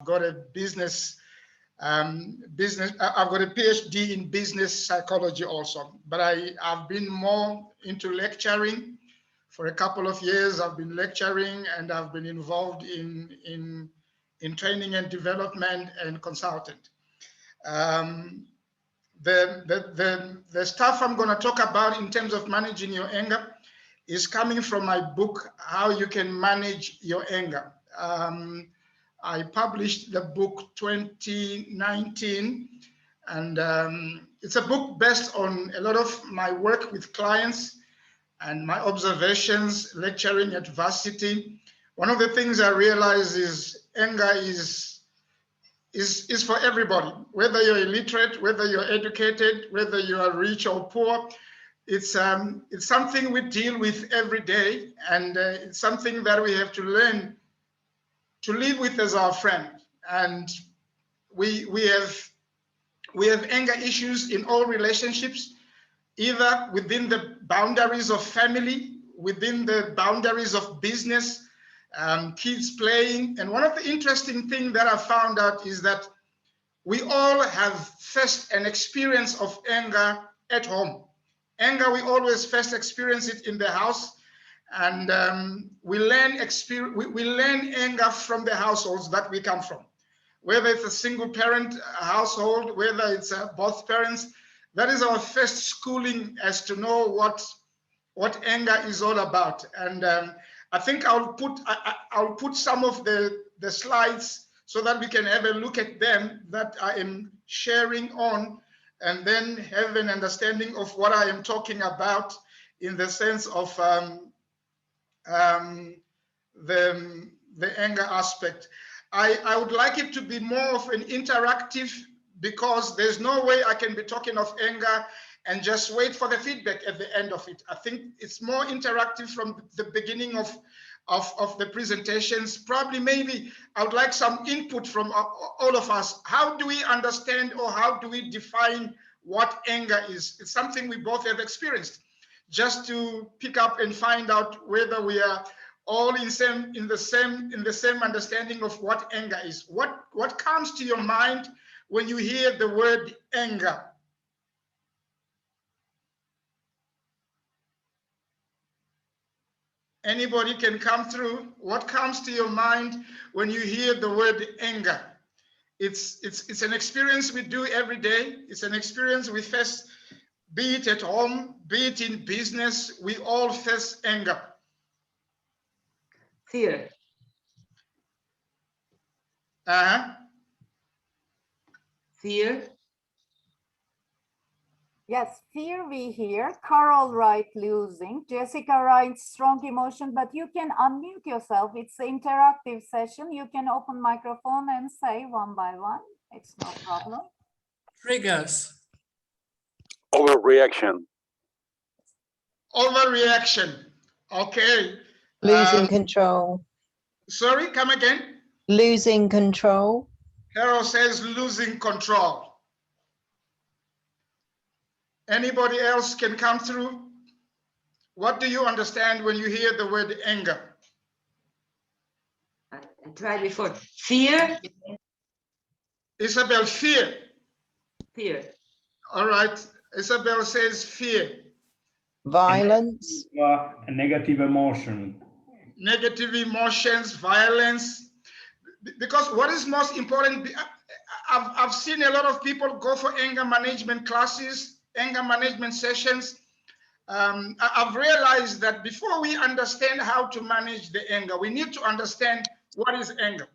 got a I've got a PhD in business psychology also, but I've been more into lecturing for a couple of years. I've been lecturing and I've been involved in training and development and consultant. The stuff I'm going to talk about in terms of managing your anger is coming from my book, How You Can Manage Your Anger. I published the book 2019, and it's a book based on a lot of my work with clients and my observations lecturing at varsity. One of the things I realize is anger is for everybody, whether you're illiterate, whether you're educated, whether you are rich or poor. It's something we deal with every day, and it's something that we have to learn to live with as our friend. And we have anger issues in all relationships, either within the boundaries of family, within the boundaries of business, kids playing. And one of the interesting things that I found out is that we all have first an experience of anger at home. Anger, we always first experience it in the house, and we learn anger from the households that we come from. Whether it's a single parent household, whether it's both parents, that is our first schooling as to know what anger is all about. And I think I'll put some of the slides so that we can have a look at them that I am sharing on, and then have an understanding of what I am talking about in the sense of the anger aspect. I would like it to be more of an interactive, because there's no way I can be talking of anger and just wait for the feedback at the end of it. I think it's more interactive from the beginning of the presentations. Probably, maybe I would like some input from all of us. How do we understand, or how do we define what anger is? It's something we both have experienced. Just to pick up and find out whether we are all in the same understanding of what anger is. What comes to your mind when you hear the word anger? Anybody can come through. What comes to your mind when you hear the word anger? It's an experience we do every day. It's an experience we face, be it at home, be it in business. We all face anger. Fear. Fear. Yes, fear we hear. Carol writes losing. Jessica writes strong emotion, but you can unmute yourself. It's an interactive session. You can open microphone and say one by one. It's no problem. Triggers. Overreaction. Overreaction. Okay. Losing control. Sorry, come again. Losing control. Harold says losing control. Anybody else can come through? What do you understand when you hear the word anger? I tried before. Fear. Isabel, fear. Fear. All right. Isabel says fear. Violence. A negative emotion. Negative emotions, violence. Because what is most important, I've seen a lot of people go for anger management classes, anger management sessions. I've realized that before we understand how to manage the anger, we need to understand what is anger,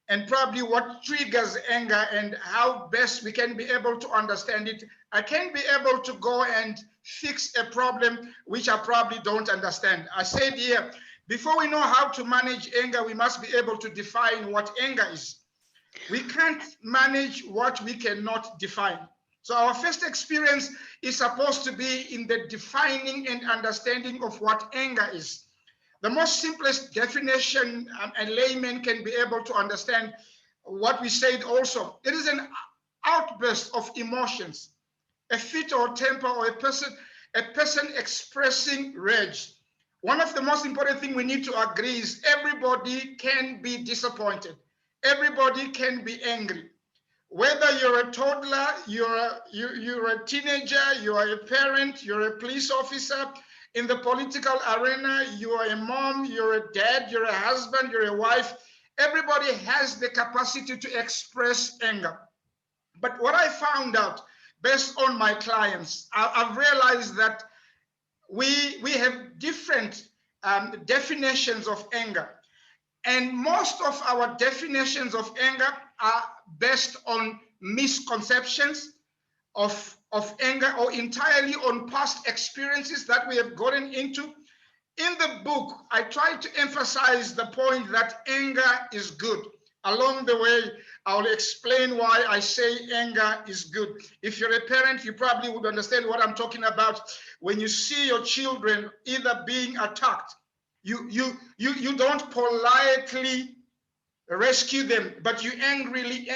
and probably what triggers anger, and how best we can be able to understand it. I can't be able to go and fix a problem which I probably don't understand. I said here, before we know how to manage anger, we must be able to define what anger is. We can't manage what we cannot define. So our first experience is supposed to be in the defining and understanding of what anger is. The most simplest definition a layman can be able to understand what we said also. It is an outburst of emotions, a fit or temper, or a person expressing rage. One of the most important things we need to agree is everybody can be disappointed. everybody can be angry. Whether you're a toddler, you're a teenager, you are a parent, you're a police officer, in the political arena, you are a mom, you're a dad, you're a husband, you're a wife. Everybody has the capacity to express anger. But what I found out based on my clients, I've realized that we have different definitions of anger. And most of our definitions of anger are based on misconceptions of anger, or entirely on past experiences that we have gotten into. In the book, I try to emphasize the point that anger is good. Along the way, I'll explain why I say anger is good. If you're a parent, you probably would understand what I'm talking about. When you see your children either being attacked, you don't politely rescue them, but you angrily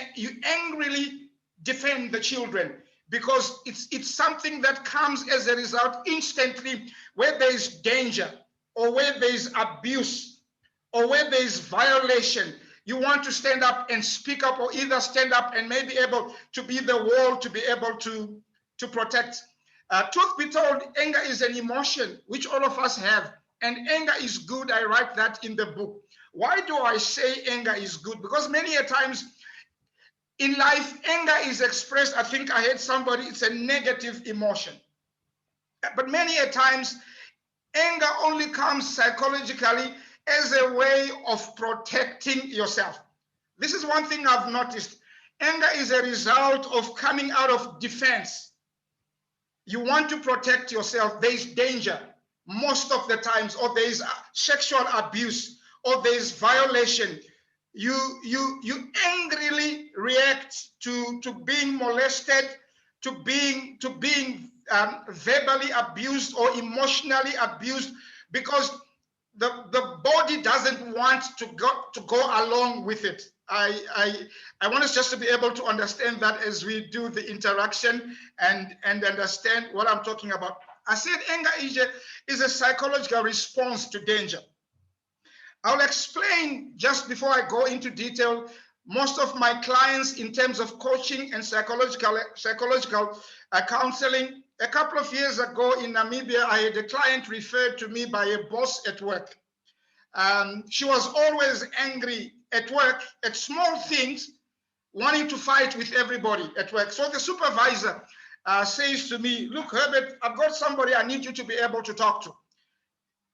defend the children, because it's something that comes as a result instantly, where there is danger, or where there is abuse, or where there is violation. You want to stand up and speak up, or either stand up and maybe able to be the wall to be able to protect. Truth be told, anger is an emotion which all of us have, and anger is good. I write that in the book. Why do I say anger is good? Because many a times in life, anger is expressed, I think I heard somebody, it's a negative emotion. But many a times, anger only comes psychologically as a way of protecting yourself. This is one thing I've noticed. Anger is a result of coming out of defense. You want to protect yourself. There is danger most of the times, or there is sexual abuse, or there is violation. You angrily react to being molested, to being verbally abused or emotionally abused, because the body doesn't want to go along with it. I want us just to be able to understand that as we do the interaction and understand what I'm talking about. I said anger is a psychological response to danger. I'll explain just before I go into detail. Most of my clients, in terms of coaching and psychological counseling, a couple of years ago in Namibia, I had a client referred to me by a boss at work. She was always angry at work at small things, wanting to fight with everybody at work. So the supervisor says to me, "Look, Herbert, I've got somebody I need you to be able to talk to.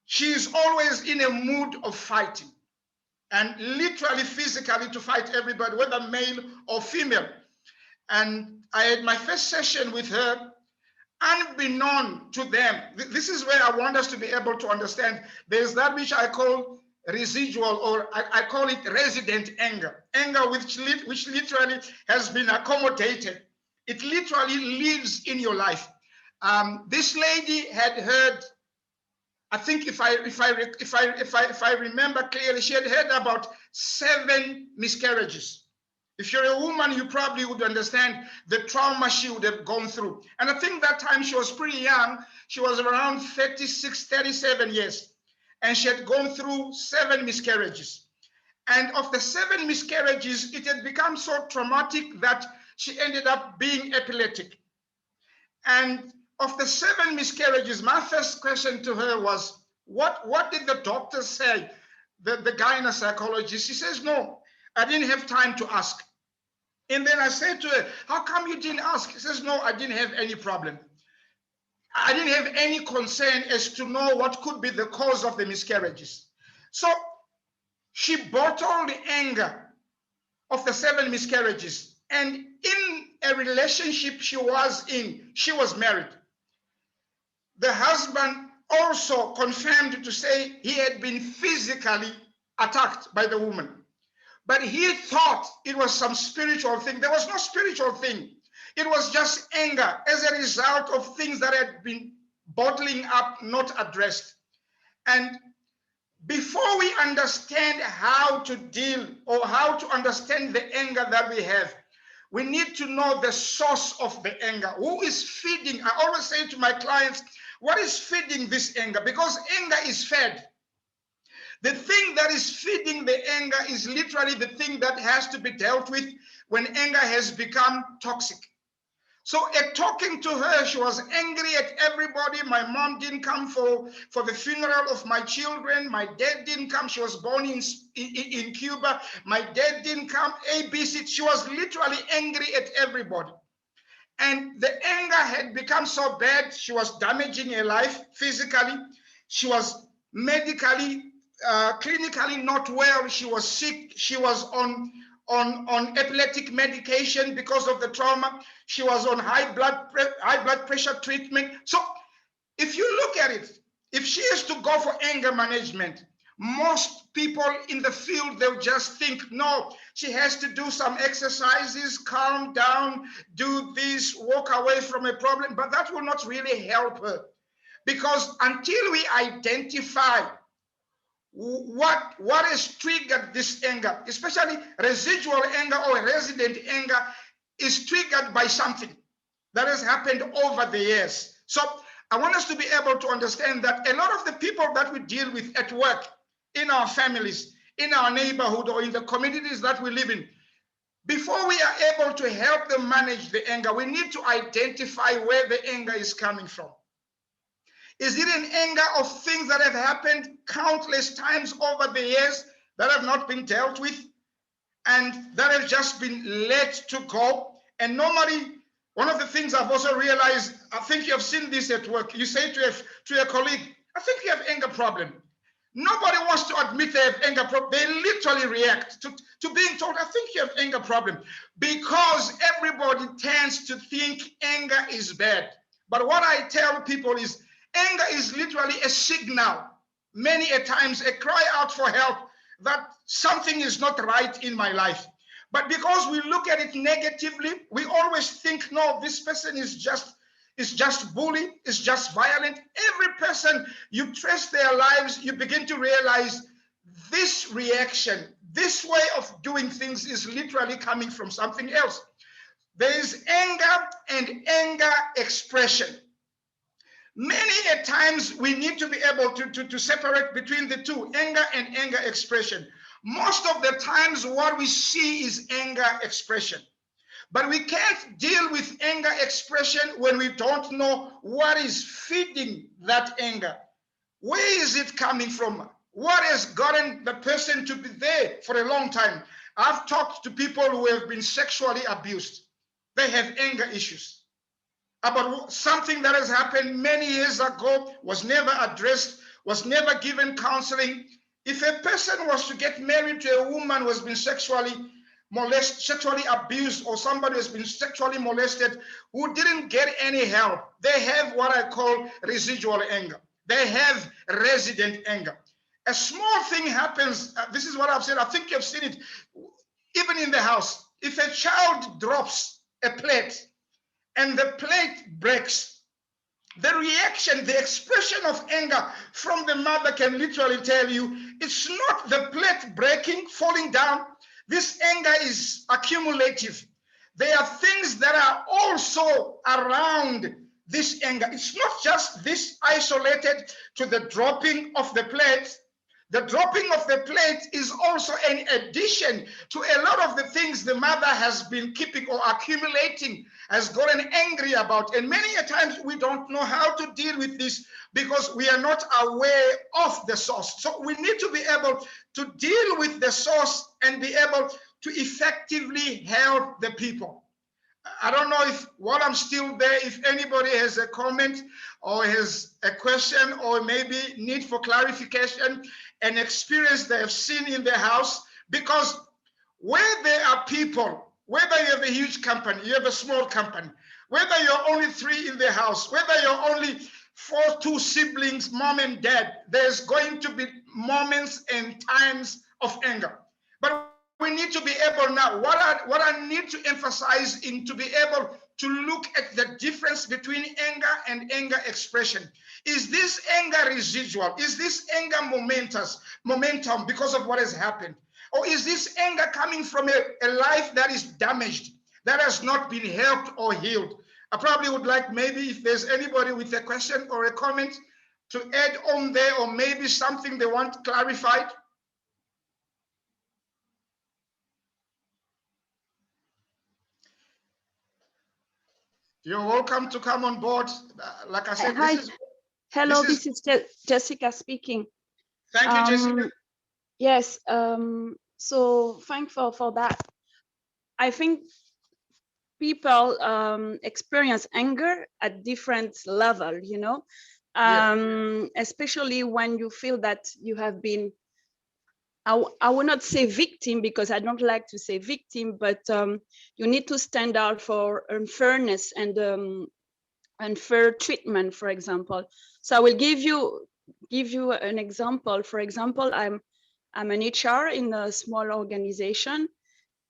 She's always in a mood of fighting, and literally physically to fight everybody, whether male or female." And I had my first session with her. Unbeknown to them, this is where I want us to be able to understand, there's that which I call residual, or I call it resident anger. Anger which literally has been accommodated. It literally lives in your life. This lady had heard, I think if I remember clearly, she had heard about 7 miscarriages. If you're a woman, you probably would understand the trauma she would have gone through. And I think that time she was pretty young. She was around 36, 37 years. And she had gone through 7 miscarriages. And of the 7 miscarriages, it had become so traumatic that she ended up being epileptic. And of the 7 miscarriages, my first question to her was, what did the doctor say? The gynecologist. She says, "No, I didn't have time to ask." And then I said to her, "How come you didn't ask?" She says, "No, I didn't have any problem. I didn't have any concern as to know what could be the cause of the miscarriages." So she bottled the anger of the 7 miscarriages. And in a relationship she was married. The husband also confirmed to say he had been physically attacked by the woman. But he thought it was some spiritual thing. There was no spiritual thing. It was just anger as a result of things that had been bottling up, not addressed. And before we understand how to deal or how to understand the anger that we have, we need to know the source of the anger. Who is feeding? I always say to my clients, what is feeding this anger? Because anger is fed. The thing that is feeding the anger is literally the thing that has to be dealt with when anger has become toxic. So at talking to her, she was angry at everybody. My mom didn't come for the funeral of my children. My dad didn't come. She was born in Cuba. My dad didn't come. ABC. She was literally angry at everybody. And the anger had become so bad, she was damaging her life physically. She was medically, clinically not well. She was sick. She was on epileptic medication because of the trauma. She was on high blood pressure treatment. So if you look at it, if she is to go for anger management, most people in the field, they'll just think, no, she has to do some exercises, calm down, do this, walk away from a problem, but that will not really help her. Because until we identify what has triggered this anger, especially residual anger or resident anger, is triggered by something that has happened over the years. So I want us to be able to understand that a lot of the people that we deal with at work, in our families, in our neighborhood, or in the communities that we live in, before we are able to help them manage the anger, we need to identify where the anger is coming from. Is it an anger of things that have happened countless times over the years that have not been dealt with and that have just been let to go? And normally, one of the things I've also realized, I think you have seen this at work. You say to a colleague, I think you have anger problem. Nobody wants to admit they have anger problem. They literally react to being told, I think you have anger problem, because everybody tends to think anger is bad. But what I tell people is anger is literally a signal, many a times a cry out for help that something is not right in my life. But because we look at it negatively, we always think, no, this person is just bully, is just violent. Every person, you trace their lives, you begin to realize this reaction, this way of doing things is literally coming from something else. There is anger and anger expression. Many a times we need to be able to separate between the two, anger and anger expression. Most of the times what we see is anger expression. But we can't deal with anger expression when we don't know what is feeding that anger. Where is it coming from? What has gotten the person to be there for a long time? I've talked to people who have been sexually abused. They have anger issues about something that has happened many years ago, was never addressed, was never given counseling. If a person was to get married to a woman who has been sexually abused, or somebody who has been sexually molested who didn't get any help, they have what I call residual anger. They have resident anger. A small thing happens, this is what I've said, I think you've seen it, even in the house. If a child drops a plate and the plate breaks, the reaction, the expression of anger from the mother can literally tell you, it's not the plate breaking, falling down. This anger is accumulative. There are things that are also around this anger. It's not just this isolated to the dropping of the plate. The dropping of the plate is also an addition to a lot of the things the mother has been keeping or accumulating, has gotten angry about. And many a times we don't know how to deal with this because we are not aware of the source. So we need to be able to deal with the source and be able to effectively help the people. I don't know if while I'm still there, if anybody has a comment or has a question or maybe need for clarification, an experience they have seen in their house, because where there are people, whether you have a huge company, you have a small company, whether you're only 3 in the house, whether you're only 2 siblings, mom and dad, there's going to be moments and times of anger. But we need to be able now, what I need to emphasize in to be able to look at the difference between anger and anger expression. Is this anger residual? Is this anger momentum because of what has happened? Or is this anger coming from a life that is damaged, that has not been helped or healed? I probably would like maybe if there's anybody with a question or a comment to add on there, or maybe something they want clarified? You're welcome to come on board. Like I said, Hi. this is. Hello, this this is Jessica speaking. Thank you, Jessica. Yes, so thank for that. I think people experience anger at different level, you know, especially when you feel that you have been, I will not say victim because I don't like to say victim, but you need to stand out for unfairness and unfair treatment, for example. So I will give you an example. For example, I'm an HR in a small organization,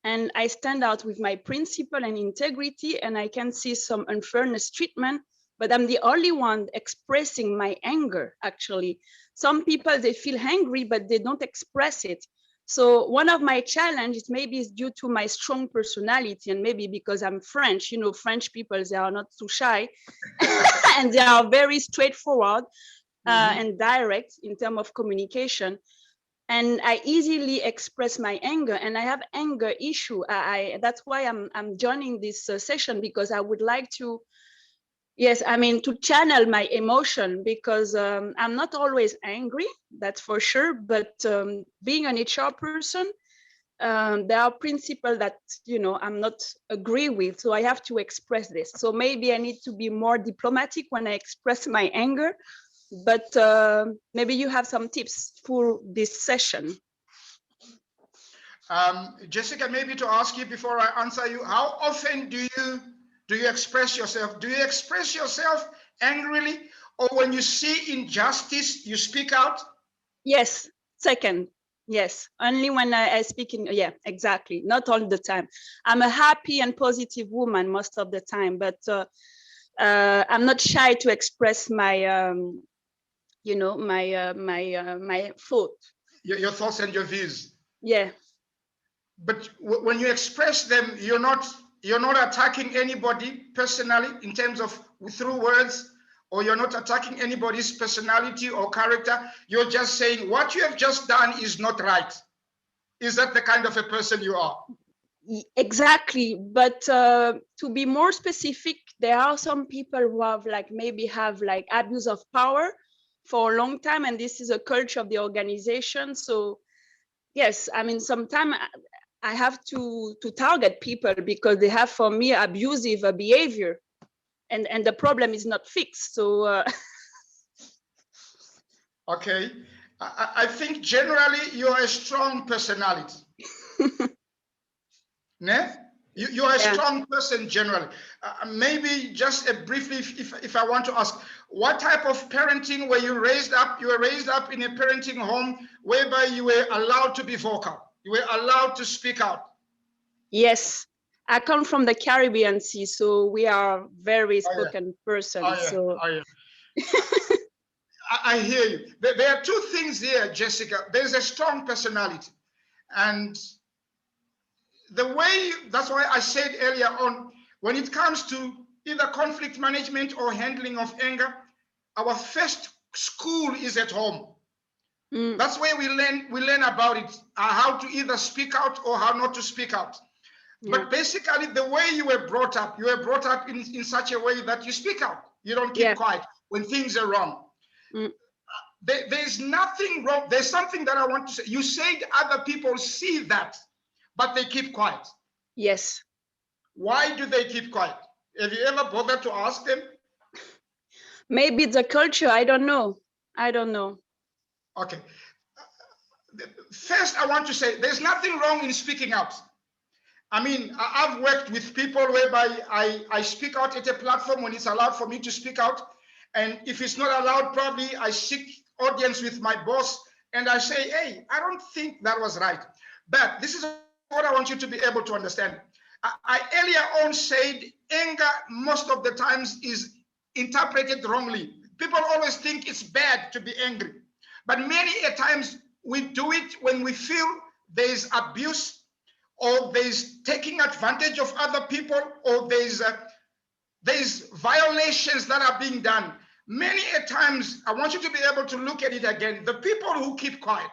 and I stand out with my principle and integrity, and I can see some unfairness treatment, but I'm the only one expressing my anger, actually. Some people, they feel angry, but they don't express it. So one of my challenges maybe is due to my strong personality, and maybe because I'm French, you know, French people, they are not too shy and they are very straightforward and direct in terms of communication. And I easily express my anger, and I have anger issue. That's why I'm joining this session, because I would like to, yes, I mean, to channel my emotion, because I'm not always angry, that's for sure. But being an HR person, there are principles that, you know, I'm not agree with, so I have to express this. So maybe I need to be more diplomatic when I express my anger. But maybe you have some tips for this session. Jessica, maybe to ask you before I answer you, how often do you express yourself? Do you express yourself angrily, or when you see injustice, you speak out? Yes, second. Yes, only when I speak in, yeah, exactly. Not all the time. I'm a happy and positive woman most of the time, but I'm not shy to express my, you know, my thought. Your thoughts and your views. Yeah. But when you express them, you're not attacking anybody personally in terms of through words, or you're not attacking anybody's personality or character. You're just saying what you have just done is not right. Is that the kind of a person you are? Exactly. But to be more specific, there are some people who have maybe have abuse of power for a long time, and this is a culture of the organization. So yes, I mean, sometimes I have to target people because they have, for me, abusive behavior, and the problem is not fixed. So okay, I think generally you're a strong personality. Ne? You are a strong person generally. Maybe just briefly, if I want to ask, what type of parenting were you raised up? You were raised up in a parenting home whereby you were allowed to be vocal. You were allowed to speak out. Yes, I come from the Caribbean Sea, so we are very spoken person. So I hear you. There are two things here, Jessica. There's a strong personality, and the way, that's why I said earlier on, when it comes to either conflict management or handling of anger, our first school is at home. That's where we learn about it, how to either speak out or how not to speak out. But basically, the way you were brought up in such a way that you speak out. You don't keep quiet when things are wrong. There's nothing wrong. There's something that I want to say. You said other people see that, but they keep quiet. Yes. Why do they keep quiet? Have you ever bothered to ask them? Maybe the culture, I don't know. I don't know. Okay. First, I want to say there's nothing wrong in speaking out. I mean, I've worked with people whereby I speak out at a platform when it's allowed for me to speak out. And if it's not allowed, probably I seek audience with my boss and I say, hey, I don't think that was right. But this is what I want you to be able to understand. I earlier on said anger most of the times is interpreted wrongly. People always think it's bad to be angry. But many a times we do it when we feel there's abuse, or there's taking advantage of other people, or there's violations that are being done. Many a times, I want you to be able to look at it again. The people who keep quiet,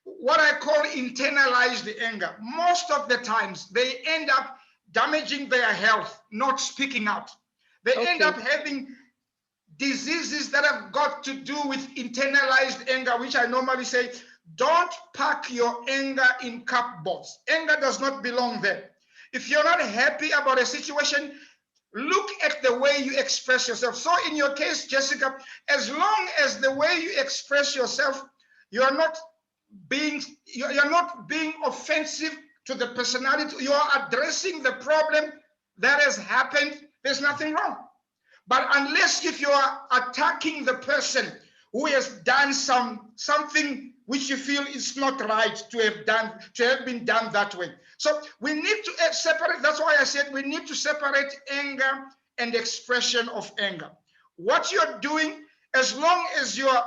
what I call internalized anger, most of the times they end up damaging their health, not speaking out. They end up having diseases that have got to do with internalized anger, which I normally say, don't pack your anger in cupboards. Anger does not belong there. If you're not happy about a situation, look at the way you express yourself. So in your case, Jessica, as long as the way you express yourself, you're not being offensive to the personality, you're addressing the problem that has happened, there's nothing wrong. But unless if you are attacking the person who has done something which you feel is not right to have been done that way. So we need to separate. That's why I said we need to separate anger and expression of anger. What you're doing, as long as you're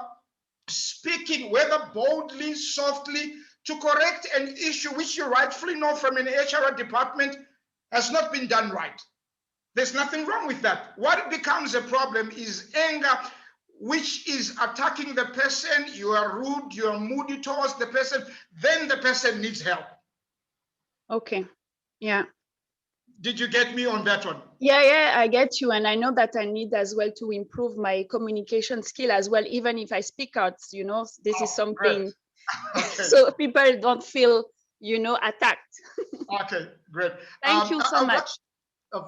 speaking, whether boldly, softly, to correct an issue which you rightfully know from an HR department has not been done right. There's nothing wrong with that. What becomes a problem is anger, which is attacking the person. You are rude, you are moody towards the person, then the person needs help. Okay, yeah. Did you get me on that one? Yeah, I get you. And I know that I need as well to improve my communication skill as well, even if I speak out, you know, this is something, okay. so people don't feel, you know, attacked. Okay, great. Thank you so much.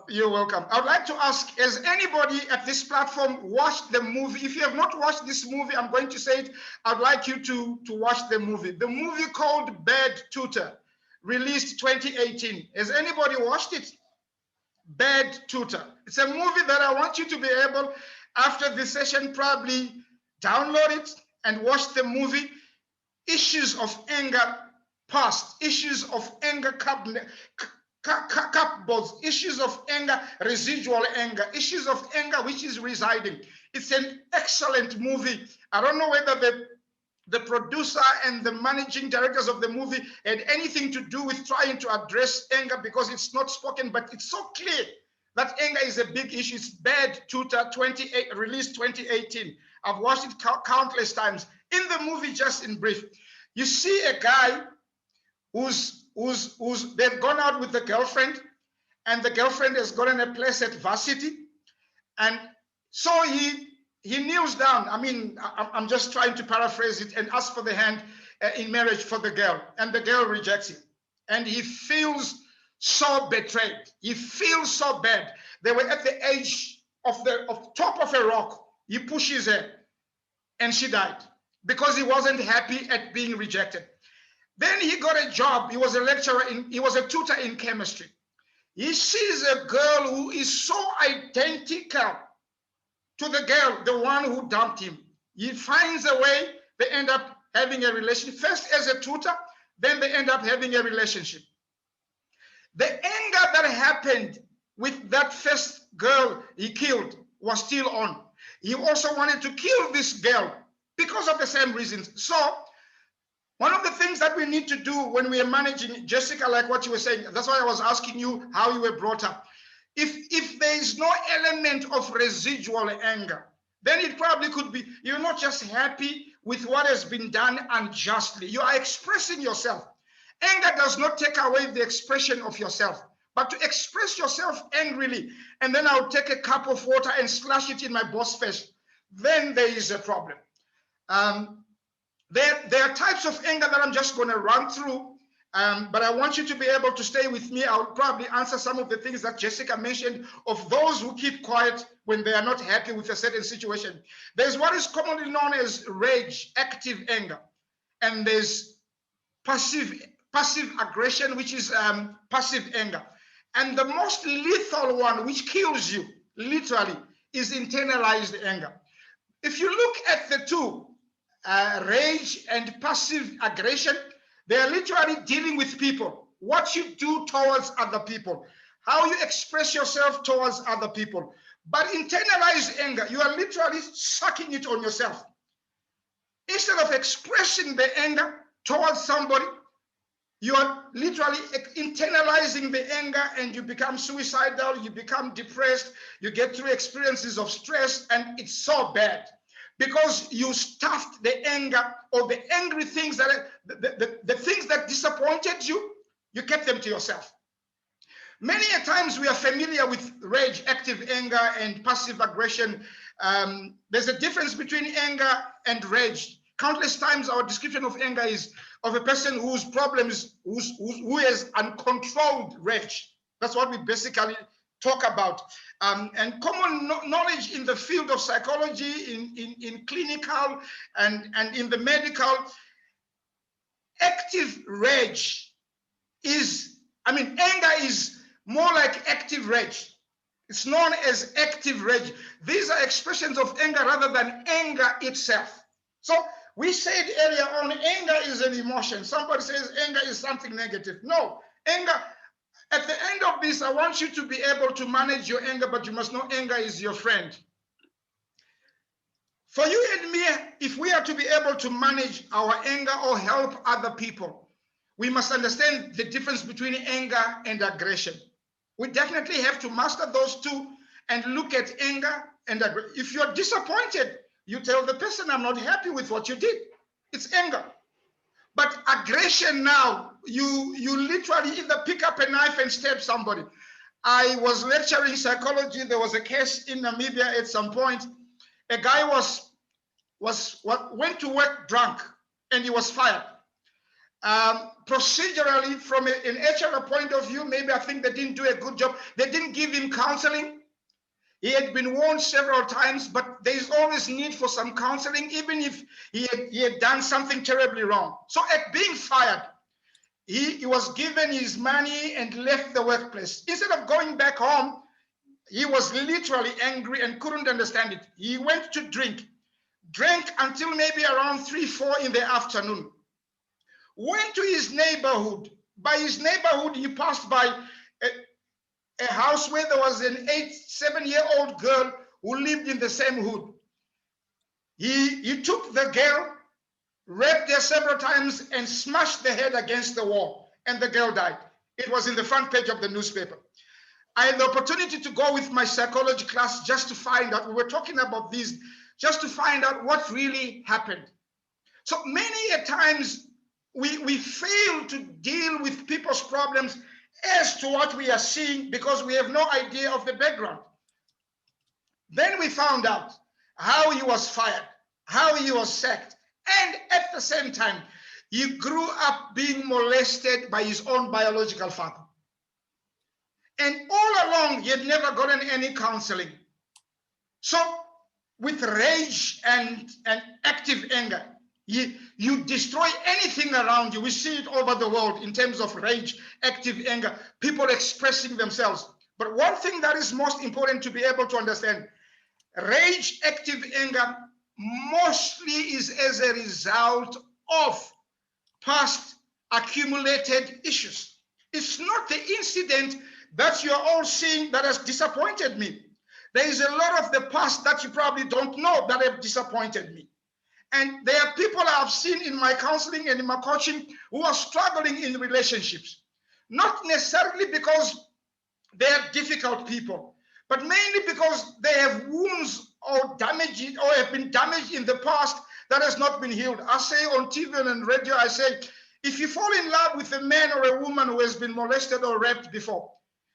You're welcome. I would like to ask, has anybody at this platform watched the movie? If you have not watched this movie, I'm going to say it. I'd like you to watch the movie. The movie called Bad Tutor, released 2018. Has anybody watched it? Bad Tutor. It's a movie that I want you to be able, after this session, probably download it and watch the movie. Issues of anger past, issues of anger cupboards, issues of anger, residual anger, issues of anger which is residing. It's an excellent movie. I don't know whether the producer and the managing directors of the movie had anything to do with trying to address anger, because it's not spoken, but it's so clear that anger is a big issue. It's Bad Tutor, released 2018. I've watched it countless times. In the movie, just in brief, you see a guy they've gone out with the girlfriend, and the girlfriend has gotten a place at varsity, and so he kneels down. I mean, I'm just trying to paraphrase it, and asks for the hand in marriage for the girl, and the girl rejects him, and he feels so betrayed. He feels so bad. They were at the edge of top of a rock. He pushes her, and she died because he wasn't happy at being rejected. Then he got a job. He was a lecturer, he was a tutor in chemistry. He sees a girl who is so identical to the girl, the one who dumped him. He finds a way, they end up having a relationship, first as a tutor, then they end up having a relationship. The anger that happened with that first girl he killed was still on. He also wanted to kill this girl because of the same reasons. So one of the things that we need to do when we are managing, Jessica, like what you were saying, that's why I was asking you how you were brought up. If there is no element of residual anger, then it probably could be, you're not just happy with what has been done unjustly. You are expressing yourself. Anger does not take away the expression of yourself, but to express yourself angrily, and then I'll take a cup of water and splash it in my boss's face, then there is a problem. There are types of anger that I'm just going to run through, but I want you to be able to stay with me. I'll probably answer some of the things that Jessica mentioned of those who keep quiet when they are not happy with a certain situation. There's what is commonly known as rage, active anger, and there's passive aggression, which is passive anger. And the most lethal one, which kills you, literally, is internalized anger. If you look at the two, rage and passive aggression, they are literally dealing with people, what you do towards other people, how you express yourself towards other people. But internalized anger, you are literally sucking it on yourself. Instead of expressing the anger towards somebody, You are literally internalizing the anger and you become suicidal, you become depressed, you get through experiences of stress, and it's so bad because you stuffed the anger or the angry things that the things that disappointed you, you kept them to yourself. Many a times we are familiar with rage, active anger, and passive aggression. There's a difference between anger and rage. Countless times our description of anger is of a person whose problems, who has uncontrolled rage. That's what we basically talk about. And common knowledge in the field of psychology, in clinical and in the medical, active rage is, anger is more like active rage. It's known as active rage. These are expressions of anger rather than anger itself. So we said earlier on, anger is an emotion. Somebody says anger is something negative. No, anger, at the end of this, I want you to be able to manage your anger, but you must know anger is your friend. For you and me, if we are to be able to manage our anger or help other people, we must understand the difference between anger and aggression. We definitely have to master those two and look at anger and aggression. If you're disappointed, you tell the person, I'm not happy with what you did. It's anger. But aggression now, you literally either pick up a knife and stab somebody. I was lecturing psychology. There was a case in Namibia at some point. A guy went to work drunk and he was fired. Procedurally, from an HR point of view, maybe I think they didn't do a good job. They didn't give him counseling. He had been warned several times, but there is always need for some counseling, even if he had done something terribly wrong. So at being fired, he was given his money and left the workplace. Instead of going back home, he was literally angry and couldn't understand it. He went to drank until maybe around 3, 4 in the afternoon. Went to his neighborhood. By his neighborhood, he passed by a house where there was an 7-year-old girl who lived in the same hood. He took the girl, raped her several times, and smashed the head against the wall, and the girl died. It was in the front page of the newspaper. I had the opportunity to go with my psychology class just to find out, we were talking about these, just to find out what really happened. So many a times we fail to deal with people's problems as to what we are seeing because we have no idea of the background. Then we found out how he was fired, how he was sacked, and at the same time, he grew up being molested by his own biological father. And all along, he had never gotten any counseling. So with rage and active anger, you destroy anything around you. We see it over the world in terms of rage, active anger, people expressing themselves. But one thing that is most important to be able to understand, rage, active anger mostly is as a result of past accumulated issues. It's not the incident that you're all seeing that has disappointed me. There is a lot of the past that you probably don't know that have disappointed me. And there are people I've seen in my counseling and in my coaching who are struggling in relationships. Not necessarily because they are difficult people, but mainly because they have wounds or damage or have been damaged in the past that has not been healed. I say on TV and on radio, I say, if you fall in love with a man or a woman who has been molested or raped before,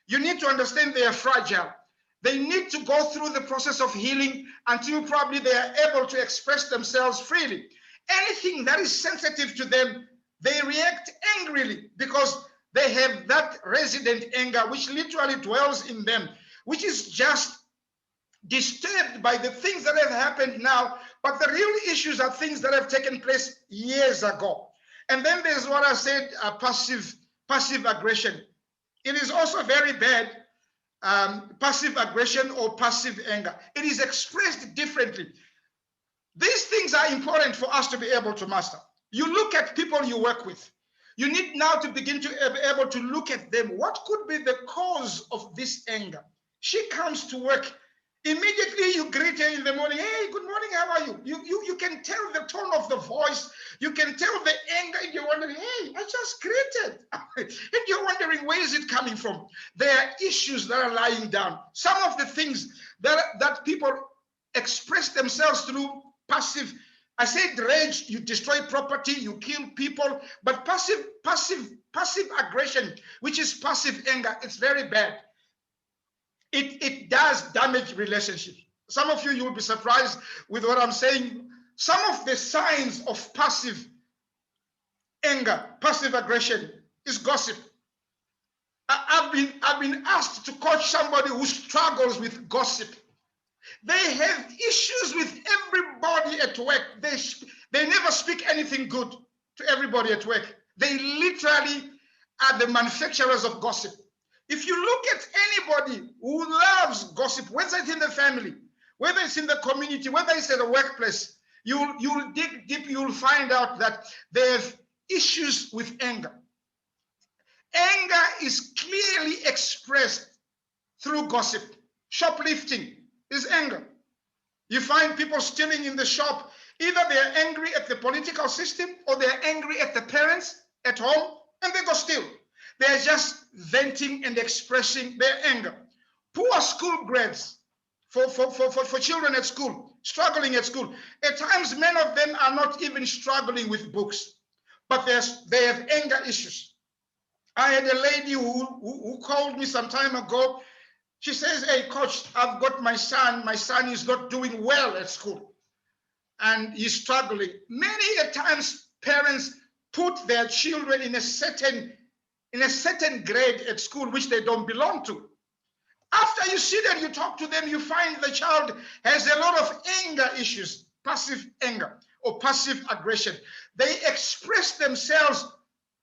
you need to understand they are fragile. They need to go through the process of healing until probably they are able to express themselves freely. Anything that is sensitive to them, they react angrily because they have that resident anger which literally dwells in them, which is just disturbed by the things that have happened now, but the real issues are things that have taken place years ago. And then there's what I said, passive aggression. It is also very bad. Passive aggression or passive anger. It is expressed differently. These things are important for us to be able to master. You look at people you work with. You need now to begin to be able to look at them. What could be the cause of this anger? She comes to work Immediately you greet her in the morning. Hey, good morning, how are you? You can tell the tone of the voice. You can tell the anger, and you're wondering, hey, I just greeted. And you're wondering, where is it coming from? There are issues that are lying down. Some of the things that people express themselves through passive, I said rage, you destroy property, you kill people, but passive aggression, which is passive anger, it's very bad. It does damage relationships. Some of you will be surprised with what I'm saying. Some of the signs of passive anger, passive aggression is gossip. I've been asked to coach somebody who struggles with gossip. They have issues with everybody at work. They never speak anything good to everybody at work. They literally are the manufacturers of gossip. If you look at anybody who loves gossip, whether it's in the family, whether it's in the community, whether it's at the workplace, you'll dig deep, you'll find out that they have issues with anger. Anger is clearly expressed through gossip. Shoplifting is anger. You find people stealing in the shop. Either they're angry at the political system or they're angry at the parents at home and they go steal. They're just venting and expressing their anger. Poor school grades for children at school, struggling at school. At times, many of them are not even struggling with books, but they have anger issues. I had a lady who called me some time ago. She says, hey, coach, I've got my son. My son is not doing well at school and he's struggling. Many a times, parents put their children in a certain grade at school which they don't belong to. After you sit and you talk to them, you find the child has a lot of anger issues, passive anger or passive aggression. They express themselves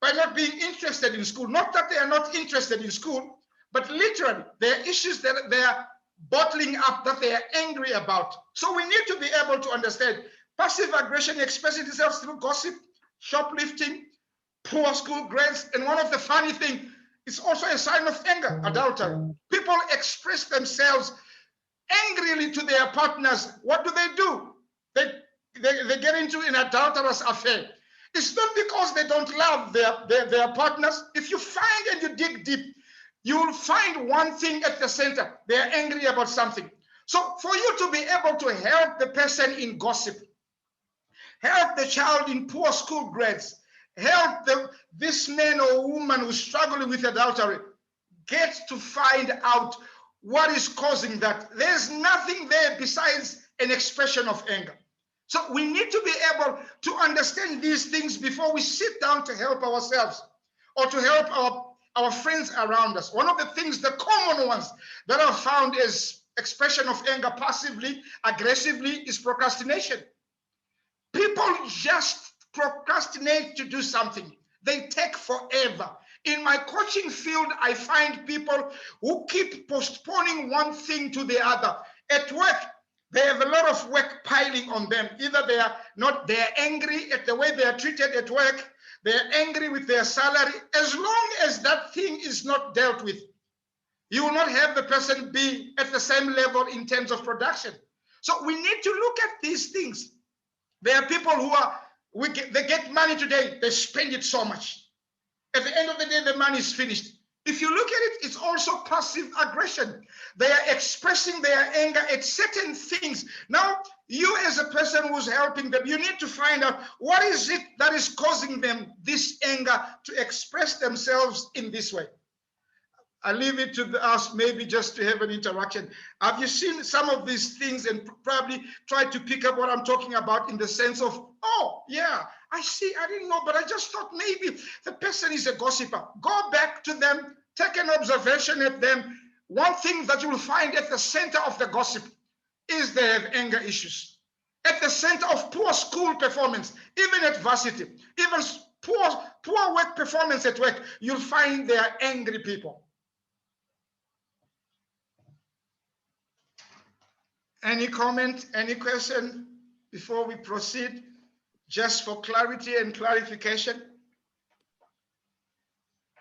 by not being interested in school. Not that they are not interested in school, but literally there are issues that they are bottling up, that they are angry about. So we need to be able to understand passive aggression expresses itself through gossip, shoplifting, poor school grades, and one of the funny things, it's also a sign of anger, adultery. People express themselves angrily to their partners. What do? They get into an adulterous affair. It's not because they don't love their partners. If you find and you dig deep, you will find one thing at the center. They're angry about something. So for you to be able to help the person in gossip, help the child in poor school grades, help this man or woman who's struggling with adultery, get to find out what is causing that. There's nothing there besides an expression of anger. So we need to be able to understand these things before we sit down to help ourselves or to help our friends around us. One of the things, the common ones that are found as expression of anger passively, aggressively, is procrastination. People just procrastinate to do something. They take forever. In my coaching field, I find people who keep postponing one thing to the other. At work, they have a lot of work piling on them. Either they're angry at the way they are treated at work, they're angry with their salary. As long as that thing is not dealt with, you will not have the person be at the same level in terms of production. So we need to look at these things. There are people who they get money today, they spend it so much. At the end of the day, the money is finished. If you look at it, it's also passive aggression. They are expressing their anger at certain things. Now, you as a person who's helping them, you need to find out what is it that is causing them this anger to express themselves in this way. I leave it to us maybe just to have an interaction. Have you seen some of these things and probably try to pick up what I'm talking about in the sense of, oh, yeah, I see, I didn't know, but I just thought maybe the person is a gossiper. Go back to them, take an observation at them. One thing that you will find at the center of the gossip is they have anger issues. At the center of poor school performance, even at varsity, even poor work performance at work, you'll find they are angry people. Any comment, any question before we proceed? Just for clarity and clarification.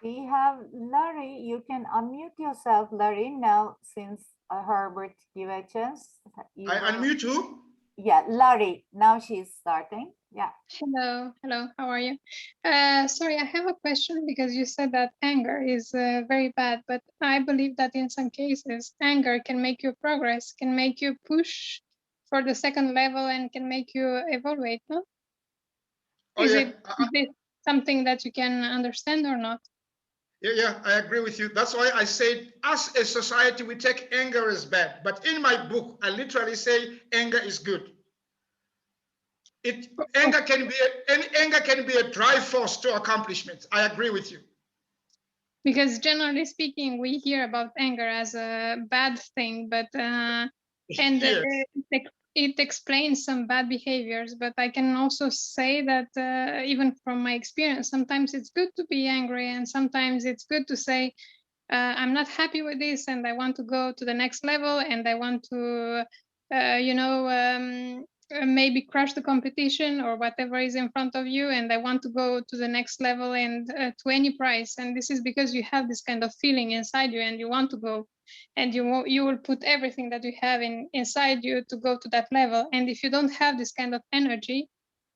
We have Larry. You can unmute yourself, Larry, now since Herbert gave a chance. You I will- unmute who? Yeah, Larry. Now she's starting. Yeah. Hello, how are you? Sorry, I have a question because you said that anger is very bad, but I believe that in some cases, anger can make you progress, can make you push for the second level and can make you evaluate, no? Oh, Is yeah. it something that you can understand or not? Yeah, I agree with you. That's why I said, as a society, we take anger as bad. But in my book, I literally say anger is good. Anger can be a drive force to accomplishments. I agree with you. Because generally speaking, we hear about anger as a bad thing, but Yes. it explains some bad behaviors. But I can also say that even from my experience, sometimes it's good to be angry, and sometimes it's good to say, I'm not happy with this, and I want to go to the next level, and I want to, maybe crush the competition or whatever is in front of you, and I want to go to the next level and to any price. And this is because you have this kind of feeling inside you, and you want to go, and you will put everything that you have inside you to go to that level. And if you don't have this kind of energy,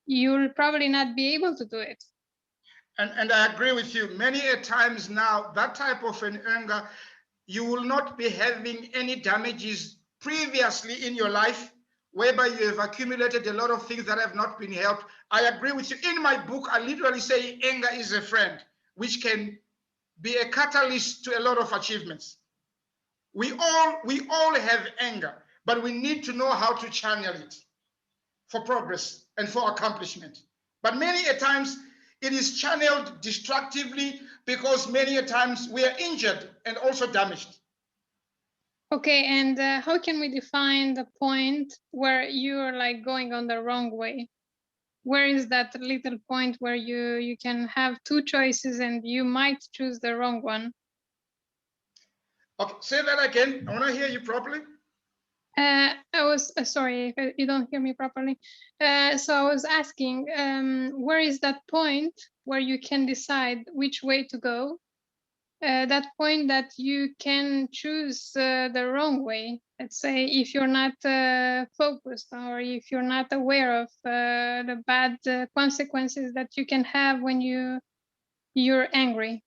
you'll probably not be able to do it. And I agree with you. Many a times now, that type of an anger, you will not be having any damages previously in your life, whereby you have accumulated a lot of things that have not been helped. I agree with you. In my book, I literally say anger is a friend, which can be a catalyst to a lot of achievements. We all have anger, but we need to know how to channel it for progress and for accomplishment. But many a times it is channeled destructively because many a times we are injured and also damaged. Okay, and how can we define the point where you're like going on the wrong way? Where is that little point where you can have two choices and you might choose the wrong one? Okay, say that again. I want to hear you properly. I was sorry if you don't hear me properly. So I was asking, where is that point where you can decide which way to go? That point that you can choose the wrong way. Let's say if you're not focused, or if you're not aware of the bad consequences that you can have when you're angry.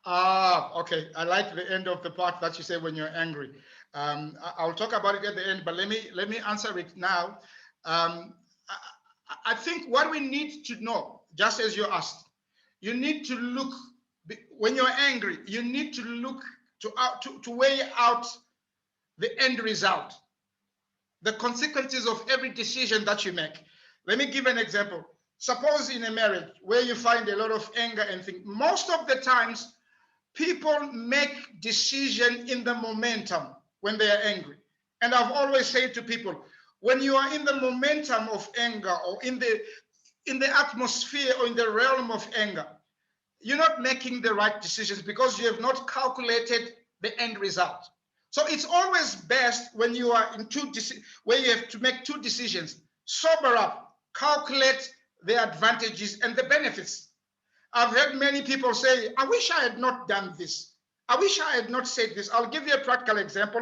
Okay. I like the end of the part that you say when you're angry. I'll talk about it at the end, but let me answer it now. I think what we need to know, just as you asked, you need to look, when you're angry, you need to look to weigh out the end result, the consequences of every decision that you make. Let me give an example. Suppose in a marriage where you find a lot of anger and things, most of the times people make decision in the momentum when they are angry. And I've always said to people, when you are in the momentum of anger, or in the atmosphere or in the realm of anger, you're not making the right decisions because you have not calculated the end result. So it's always best when you are in where you have to make two decisions. Sober up, calculate the advantages and the benefits. I've heard many people say, I wish I had not done this. I wish I had not said this. I'll give you a practical example.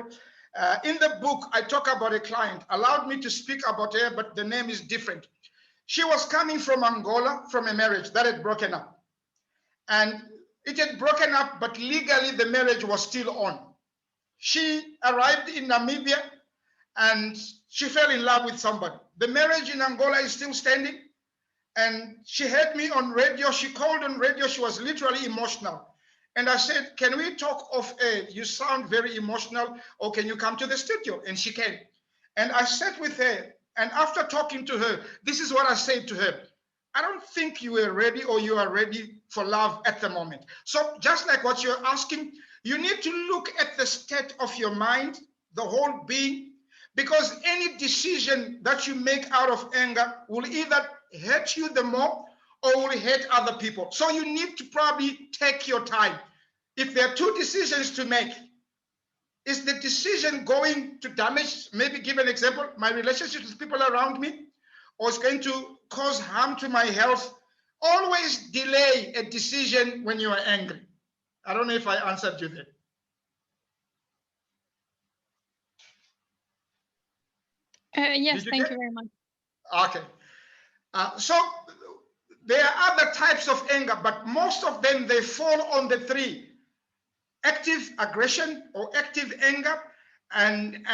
In the book, I talk about a client, allowed me to speak about her, but the name is different. She was coming from Angola, from a marriage that had broken up. And it had broken up, but legally the marriage was still on. She arrived in Namibia and she fell in love with somebody. The marriage in Angola is still standing. And she heard me on radio. She called on radio. She was literally emotional. And I said, can we talk off air? You sound very emotional. Or can you come to the studio? And she came. And I sat with her. And after talking to her, this is what I said to her. I don't think you are ready, or you are ready for love at the moment. So just like what you're asking, you need to look at the state of your mind, the whole being, because any decision that you make out of anger will either hurt you the more or will hurt other people. So you need to probably take your time. If there are two decisions to make, is the decision going to damage, maybe give an example, my relationships with people around me, or it's going to cause harm to my health, always delay a decision when you are angry. I don't know if I answered you there. Yes, Did you thank get- you very much. Okay. So there are other types of anger, but most of them, they fall on the three: active aggression or active anger, and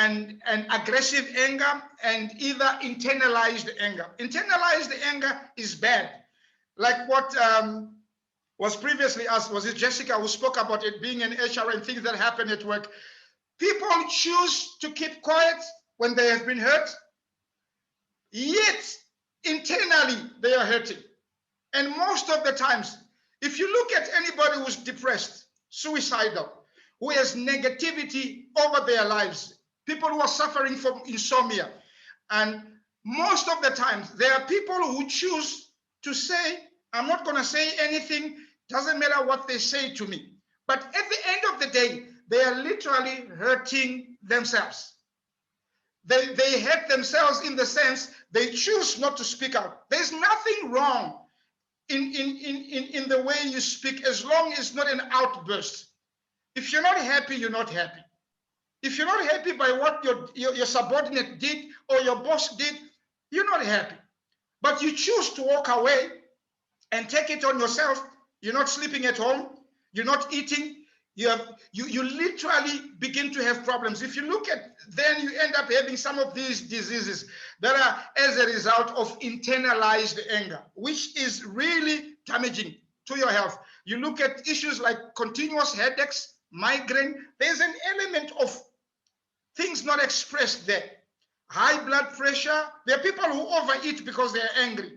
aggressive anger, and either internalized anger. Internalized anger is bad. Like what was previously asked, was it Jessica who spoke about it being an HR and things that happen at work? People choose to keep quiet when they have been hurt, yet internally they are hurting. And most of the times, if you look at anybody who's depressed, suicidal, who has negativity over their lives, people who are suffering from insomnia, and most of the times there are people who choose to say, I'm not going to say anything, doesn't matter what they say to me. But at the end of the day, they are literally hurting themselves. They hurt themselves in the sense they choose not to speak out. There's nothing wrong in the way you speak, as long as it's not an outburst. If you're not happy, you're not happy. If you're not happy by what your subordinate did or your boss did, you're not happy. But you choose to walk away and take it on yourself. You're not sleeping at home. You're not eating. You literally begin to have problems. If you look at, then you end up having some of these diseases that are as a result of internalized anger, which is really damaging to your health. You look at issues like continuous headaches, migraine. There's an element of things not expressed there. High blood pressure. There are people who overeat because they're angry.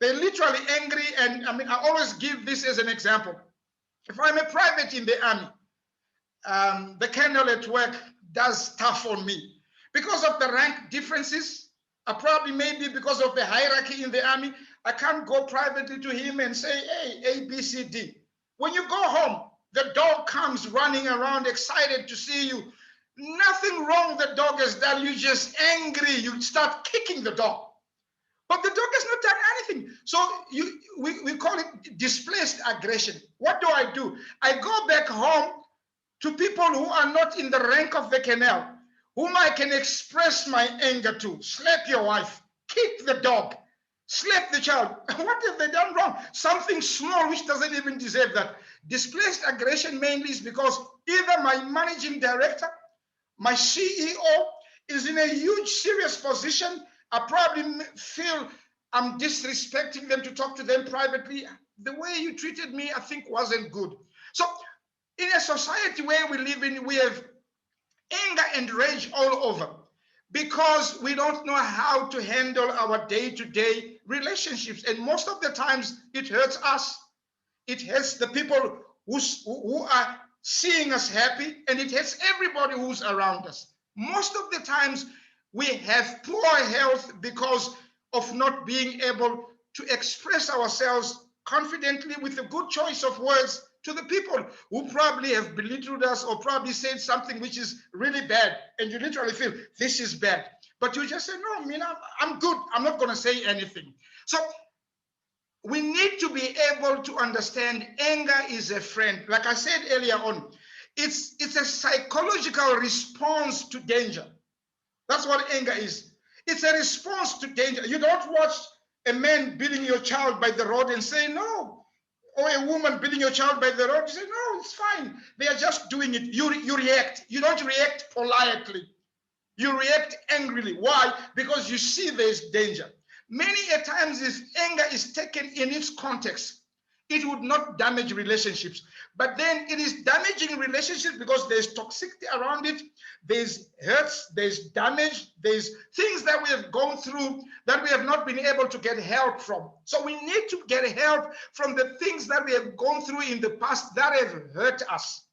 They're literally angry. And I mean, I always give this as an example. If I'm a private in the army, the colonel at work does stuff on me because of the rank differences. Probably maybe because of the hierarchy in the army. I can't go privately to him and say, hey, A, B, C, D. When you go home, the dog comes running around excited to see you. Nothing wrong the dog has done. You're just angry. You start kicking the dog. But the dog has not done anything. So we call it displaced aggression. What do? I go back home to people who are not in the rank of the colonel, whom I can express my anger to. Slap your wife, kick the dog, slap the child. What have they done wrong? Something small which doesn't even deserve that. Displaced aggression mainly is because either my managing director, my CEO is in a huge serious position. I probably feel I'm disrespecting them to talk to them privately. The way you treated me, I think wasn't good. So in a society where we live in, we have anger and rage all over because we don't know how to handle our day-to-day relationships. And most of the times it hurts us. It hurts the people who are seeing us happy, and it hurts everybody who's around us. Most of the times we have poor health because of not being able to express ourselves confidently with a good choice of words to the people who probably have belittled us or probably said something which is really bad, and you literally feel this is bad. But you just say, no, I mean, I'm good. I'm not going to say anything. So we need to be able to understand anger is a friend. Like I said earlier on, it's a psychological response to danger. That's what anger is. It's a response to danger. You don't watch a man beating your child by the road and say no, or a woman beating your child by the road. You say no, it's fine. They are just doing it. You react. You don't react politely. You react angrily. Why? Because you see there's danger. Many a times, if anger is taken in its context, it would not damage relationships. But then it is damaging relationships because there's toxicity around it, there's hurts, there's damage, there's things that we have gone through that we have not been able to get help from. So we need to get help from the things that we have gone through in the past that have hurt us.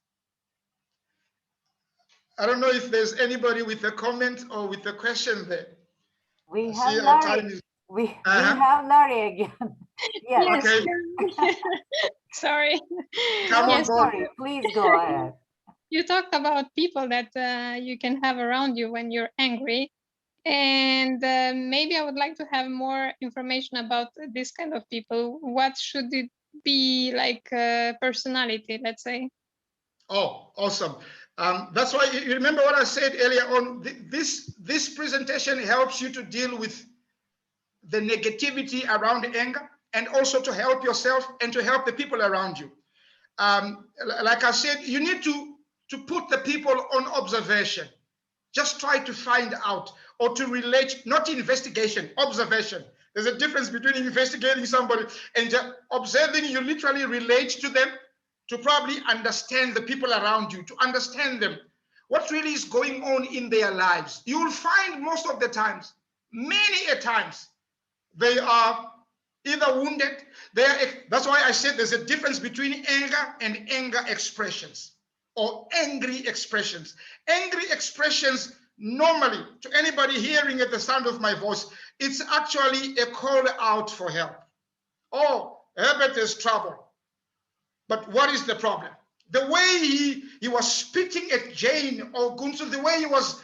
I don't know if there's anybody with a comment or with a question there. We I have see our time Larry. is- We have Larry again. Yes. Yes. Okay. Sorry. Come on Yes, board. Sorry, please go ahead. you talked about people that you can have around you when you're angry. And maybe I would like to have more information about this kind of people. What should it be like personality, let's say? Oh, awesome. That's why you remember what I said earlier on. This presentation helps you to deal with the negativity around anger, and also to help yourself and to help the people around you. Like I said, you need to put the people on observation. Just try to find out or to relate, not investigation, observation. There's a difference between investigating somebody and just observing. You literally relate to them, to probably understand the people around you, to understand them, what really is going on in their lives. You will find most of the times, many a times, they are either wounded. That's why I said there's a difference between anger and anger expressions, or angry expressions. Angry expressions, normally, to anybody hearing at the sound of my voice, it's actually a call out for help. Oh, Herbert is trouble. But what is the problem? The way he was spitting at Jane or Gunsu, the way he was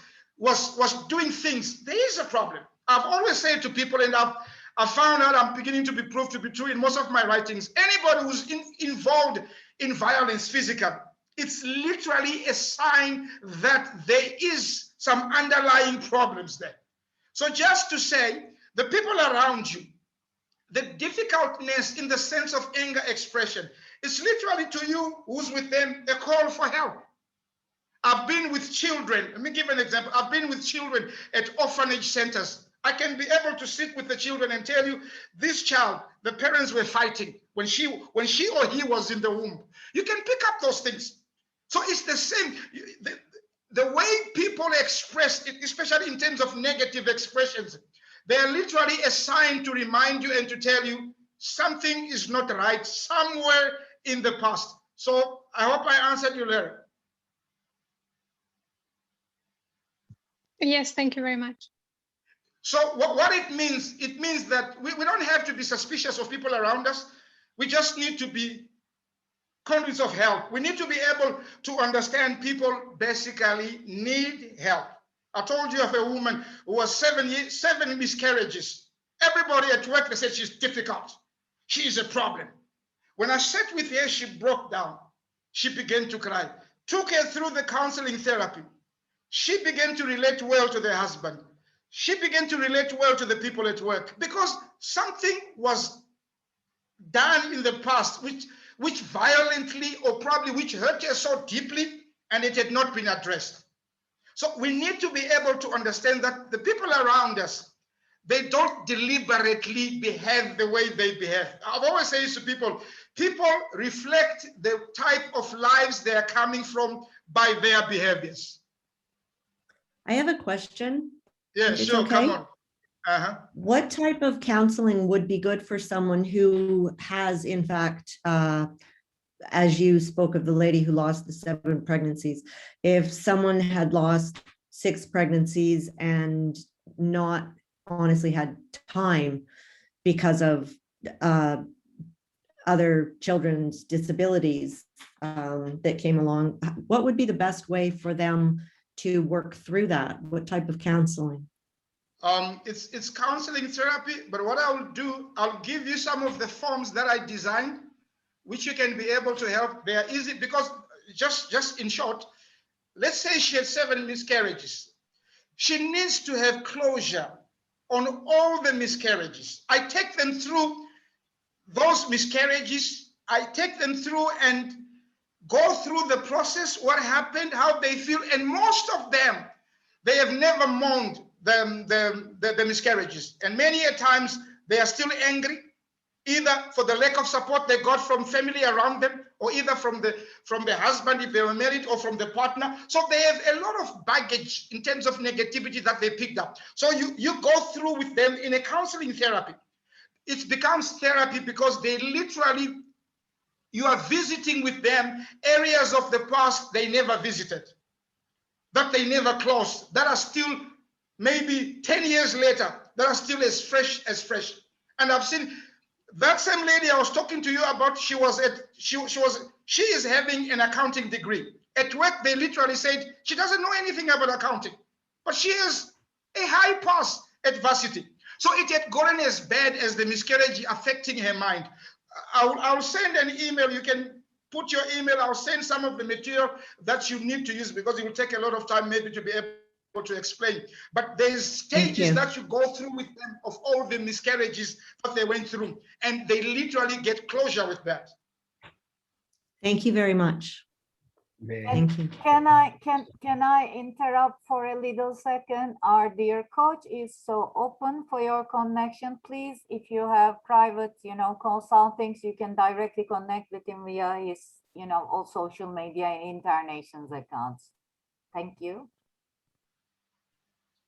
doing things, there is a problem. I've always said to people, and I've found out I'm beginning to be proved to be true in most of my writings, anybody who's involved in violence, physical, it's literally a sign that there is some underlying problems there. So just to say, the people around you, the difficultness in the sense of anger expression, it's literally to you who's with them a call for help. I've been with children. Let me give an example. I've been with children at orphanage centers. I can be able to sit with the children and tell you, this child, the parents were fighting when she or he was in the womb. You can pick up those things. So it's the same. The way people express it, especially in terms of negative expressions, they are literally a sign to remind you and to tell you something is not right somewhere in the past. So I hope I answered you, Larry. Yes, thank you very much. So what it means that we don't have to be suspicious of people around us. We just need to be conduits of help. We need to be able to understand people basically need help. I told you of a woman who was 7 miscarriages. Everybody at work, they said she's difficult. She is a problem. When I sat with her, she broke down. She began to cry. Took her through the counseling therapy. She began to relate well to the husband. She began to relate well to the people at work, because something was done in the past which violently, or probably which hurt her so deeply, and it had not been addressed. So we need to be able to understand that the people around us, they don't deliberately behave the way they behave. I've always said to people reflect the type of lives they are coming from by their behaviors. I have a question. Yeah, It's sure, okay? come on. What type of counseling would be good for someone who has, in fact, as you spoke of the lady who lost the 7 pregnancies, if someone had lost 6 pregnancies and not honestly had time because of other children's disabilities that came along, what would be the best way for them to work through that? What type of counseling? It's counseling therapy, but what I will do, I'll give you some of the forms that I designed, which you can be able to help. They are easy, because just in short, let's say she had 7 miscarriages. She needs to have closure on all the miscarriages. I take them through those miscarriages. I take them through and go through the process, what happened, how they feel, and most of them, they have never mourned the miscarriages, and many a times they are still angry, either for the lack of support they got from family around them, or either from the husband if they were married, or from the partner. So they have a lot of baggage in terms of negativity that they picked up. So you go through with them in a counseling therapy. It becomes therapy because they literally, you are visiting with them areas of the past they never visited, that they never closed, that are still maybe 10 years later, that are still as fresh as fresh. And I've seen that same lady I was talking to you about. She is having an accounting degree. At work, they literally said she doesn't know anything about accounting, but she is a high pass at varsity. So it had gotten as bad as the miscarriage affecting her mind. I'll send an email. You can put your email. I'll send some of the material that you need to use because it will take a lot of time maybe to be able to explain. But there's stages you. that you go through with them of all the miscarriages that they went through, and they literally get closure with that. Thank you very much. Thank you. Can I interrupt for a little second? Our dear coach is so open for your connection. Please, if you have private, consultings, you can directly connect with him via his, all social media and internations accounts. Thank you.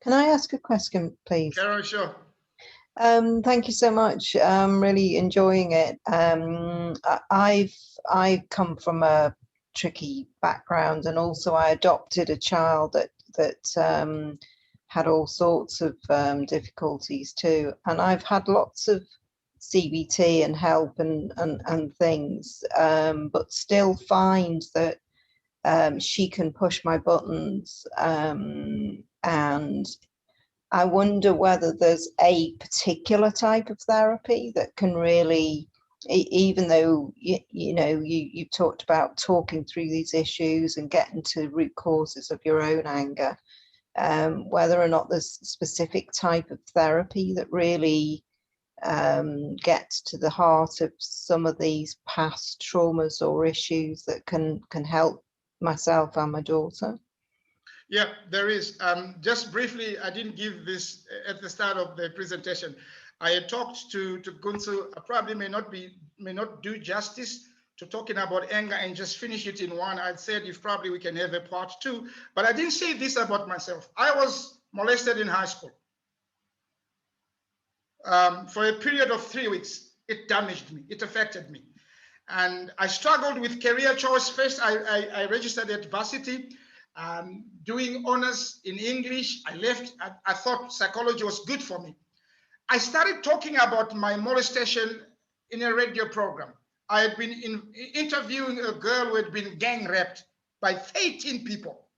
Can I ask a question, please? Carol, sure. Thank you so much. I'm really enjoying it. I've come from a tricky background, and also I adopted a child that had all sorts of difficulties too, and I've had lots of CBT and help and things, but still find that she can push my buttons, and I wonder whether there's a particular type of therapy that can really, even though you talked about talking through these issues and getting to root causes of your own anger, whether or not there's a specific type of therapy that really gets to the heart of some of these past traumas or issues that can help myself and my daughter. Yeah, there is. Just briefly, I didn't give this at the start of the presentation. I had talked to Gunther. I probably may not do justice to talking about anger and just finish it in one. I'd said if probably we can have a part 2, but I didn't say this about myself. I was molested in high school. For a period of 3 weeks, it damaged me. It affected me. And I struggled with career choice. First, I registered at varsity. Doing honors in English. I left. I thought psychology was good for me. I started talking about my molestation in a radio program. I had been interviewing a girl who had been gang raped by 13 people.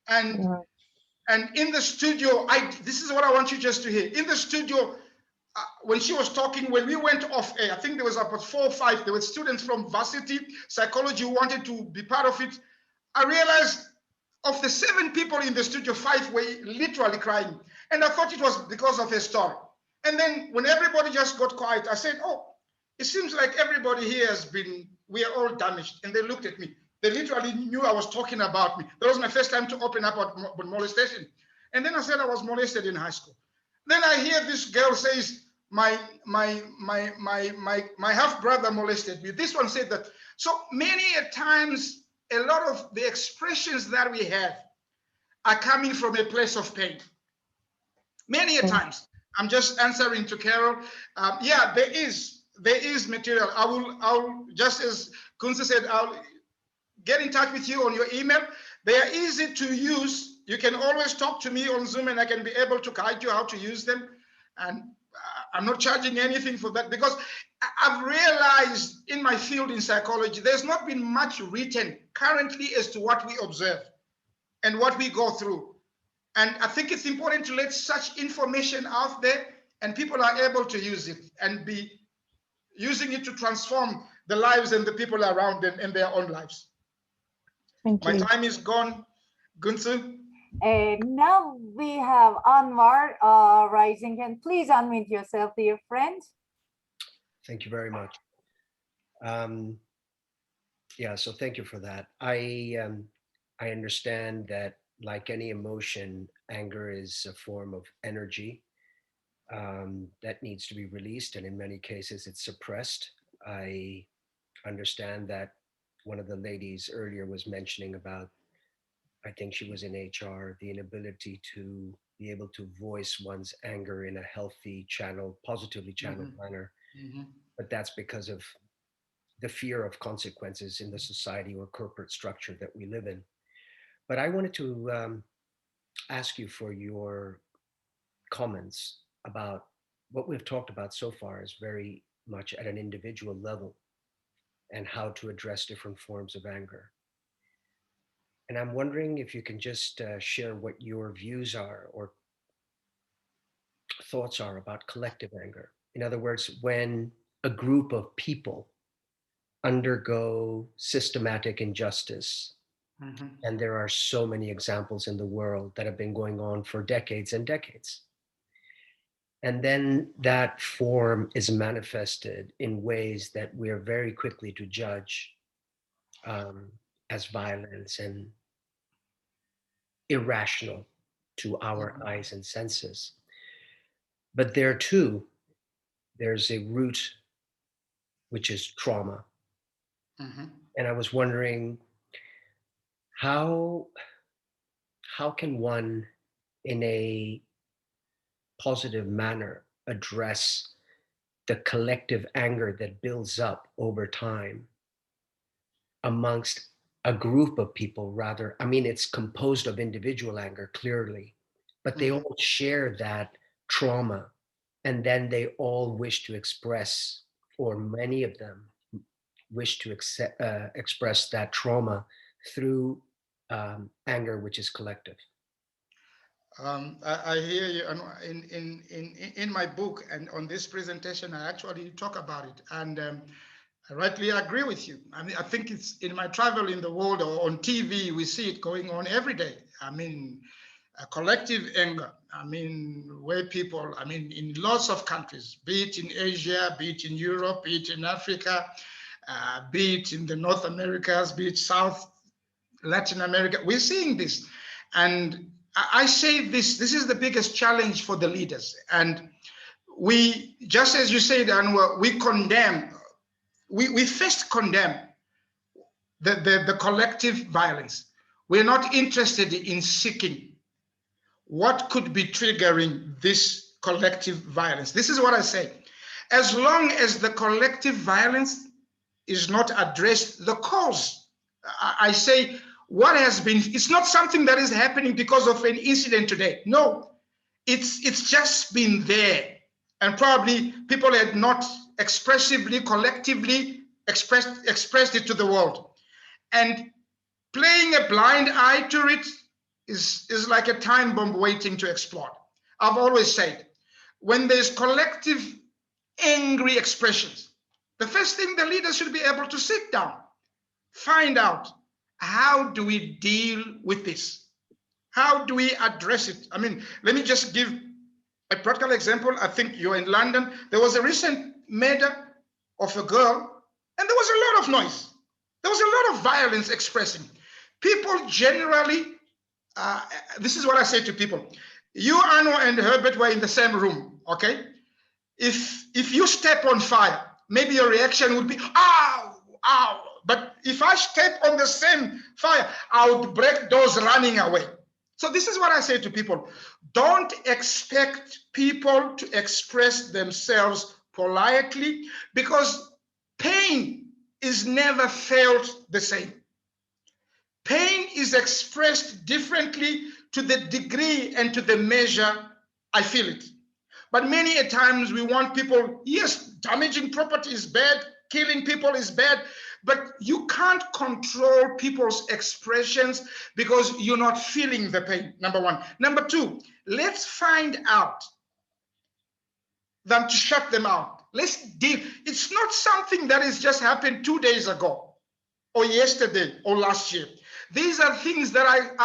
And in the studio, this is what I want you just to hear. In the studio, when she was talking, when we went off air, I think there was about 4 or 5, there were students from varsity psychology who wanted to be part of it. I realized of the 7 people in the studio, 5 were literally crying. And I thought it was because of her story. And then when everybody just got quiet, I said, oh, it seems like everybody here we are all damaged. And they looked at me. They literally knew I was talking about me. That was my first time to open up about molestation. And then I said I was molested in high school. Then I hear this girl says, my half-brother molested me. This one said that. So many a times, a lot of the expressions that we have are coming from a place of pain. Many a times. I'm just answering to Carol. Yeah, there is material. I'll just as Kunze said, I'll get in touch with you on your email. They are easy to use. You can always talk to me on Zoom and I can be able to guide you how to use them. And I'm not charging anything for that because I've realized in my field in psychology, there's not been much written currently as to what we observe and what we go through. And I think it's important to let such information out there and people are able to use it and be using it to transform the lives and the people around them in their own lives. Thank you. My time is gone. Gunther? Now we have Anwar rising hand. Please unmute yourself, dear friend. Thank you very much. Yeah, so thank you for that. I understand that like any emotion, anger is a form of energy that needs to be released, and in many cases it's suppressed. I understand that one of the ladies earlier was mentioning about, I think she was in HR, the inability to be able to voice one's anger in a healthy channel, positively channeled manner. But that's because of the fear of consequences in the society or corporate structure that we live in. But I wanted to ask you for your comments about what we've talked about so far is very much at an individual level and how to address different forms of anger. And I'm wondering if you can just share what your views are or thoughts are about collective anger. In other words, when a group of people undergo systematic injustice, and there are so many examples in the world that have been going on for decades and decades. And then that form is manifested in ways that we are very quickly to judge as violence and irrational to our eyes and senses. But there too, there's a root, which is trauma. And I was wondering, how can one, in a positive manner, address the collective anger that builds up over time amongst a group of people? Rather, I mean, it's composed of individual anger, clearly, but they all share that trauma, and then they all wish to express, or many of them wish to express that trauma through anger, which is collective. I hear you. And in my book and on this presentation, I actually talk about it, and I rightly agree with you. I mean, I think it's in my travel in the world or on TV, we see it going on every day. I mean, a collective anger. I mean, where people, I mean, in lots of countries, be it in Asia, be it in Europe, be it in Africa, be it in the North Americas, be it South Latin America, we're seeing this. And I say this is the biggest challenge for the leaders. And we, just as you said, Anwar, we condemn, we first condemn the collective violence. We're not interested in seeking what could be triggering this collective violence. This is what I say. As long as the collective violence is not addressed, the cause, I say, what has been, it's not something that is happening because of an incident today. No, it's just been there. And probably people had not expressively, collectively expressed it to the world. And playing a blind eye to it is like a time bomb waiting to explode. I've always said, when there's collective angry expressions, the first thing the leaders should be able to sit down, find out, how do we deal with this? How do we address it? I mean, let me just give a practical example. I think you're in London. There was a recent murder of a girl, and there was a lot of noise. There was a lot of violence expressing. People generally, this is what I say to people. You, Anwar, and Herbert were in the same room, okay? If you step on fire, maybe your reaction would be, ow, ow. But if I step on the same fire, I would break doors running away. So this is what I say to people. Don't expect people to express themselves politely, because pain is never felt the same. Pain is expressed differently to the degree and to the measure I feel it. But many a times we want people, yes, damaging property is bad, killing people is bad, but you can't control people's expressions because you're not feeling the pain, number one. Number two, let's find out than to shut them out. Let's deal. It's not something that has just happened 2 days ago or yesterday or last year. These are things that are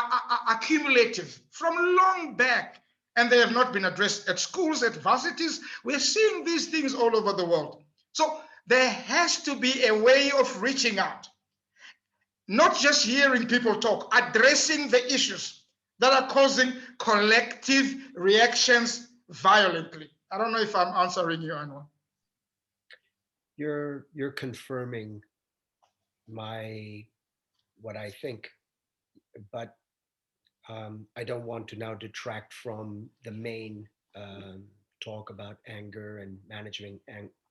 accumulative from long back, and they have not been addressed at schools, at varsities. We're seeing these things all over the world. So there has to be a way of reaching out, not just hearing people talk, addressing the issues that are causing collective reactions violently. I don't know if I'm answering you, Anwar. You're confirming what I think, but I don't want to now detract from the main talk about anger and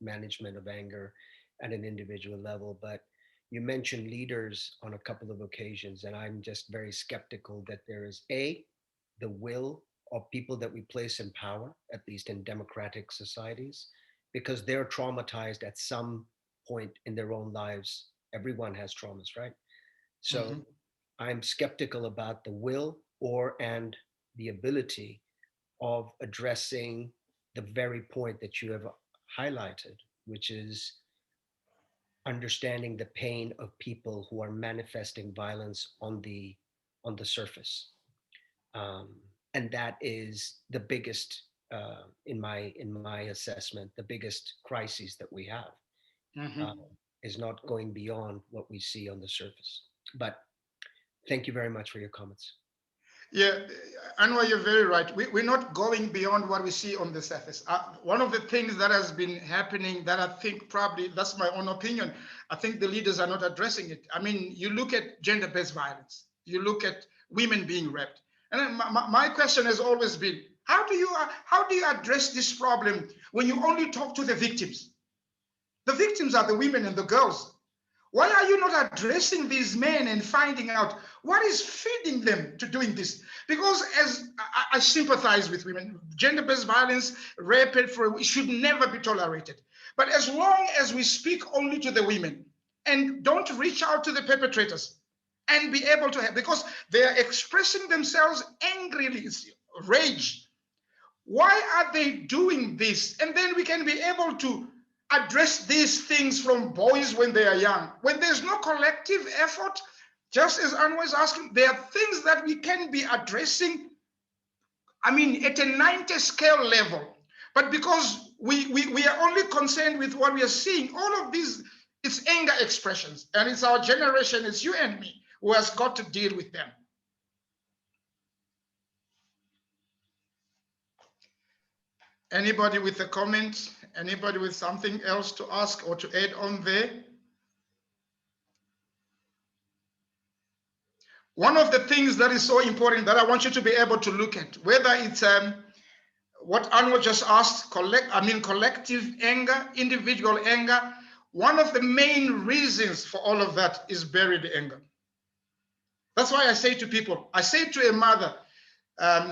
management of anger at an individual level. But you mentioned leaders on a couple of occasions, and I'm just very skeptical that there is the will of people that we place in power, at least in democratic societies, because they're traumatized at some point in their own lives. Everyone has traumas, right? So I'm skeptical about the will and the ability of addressing the very point that you have highlighted, which is understanding the pain of people who are manifesting violence on the surface. And that is the biggest, in my assessment, the biggest crises that we have. Is not going beyond what we see on the surface. But thank you very much for your comments. Yeah, Anwar, you're very right. We're not going beyond what we see on the surface. One of the things that has been happening that I think probably, that's my own opinion, I think the leaders are not addressing it. I mean, you look at gender-based violence, you look at women being raped. And then my question has always been, how do you address this problem when you only talk to the victims? The victims are the women and the girls. Why are you not addressing these men and finding out what is feeding them to doing this? Because as I sympathize with women, gender-based violence, rape, it should never be tolerated. But as long as we speak only to the women and don't reach out to the perpetrators and be able to have, because they are expressing themselves angrily, it's rage. Why are they doing this? And then we can be able to address these things from boys when they are young. When there's no collective effort, just as Anwar was asking, there are things that we can be addressing, I mean, at a 90 scale level. But because we are only concerned with what we are seeing, all of these, it's anger expressions. And it's our generation, it's you and me, who has got to deal with them. Anybody with a comment? Anybody with something else to ask or to add on there? One of the things that is so important that I want you to be able to look at, whether it's what Anwar just asked, collective anger, individual anger, one of the main reasons for all of that is buried anger. That's why I say to people, I say to a mother,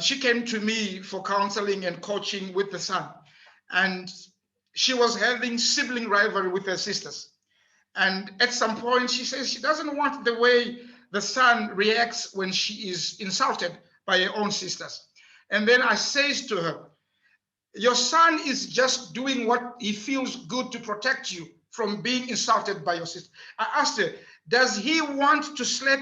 she came to me for counseling and coaching with the son, and she was having sibling rivalry with her sisters. And at some point, she says she doesn't want the way the son reacts when she is insulted by her own sisters. And then I says to her, your son is just doing what he feels good to protect you from being insulted by your sister. I asked her, does he want to slap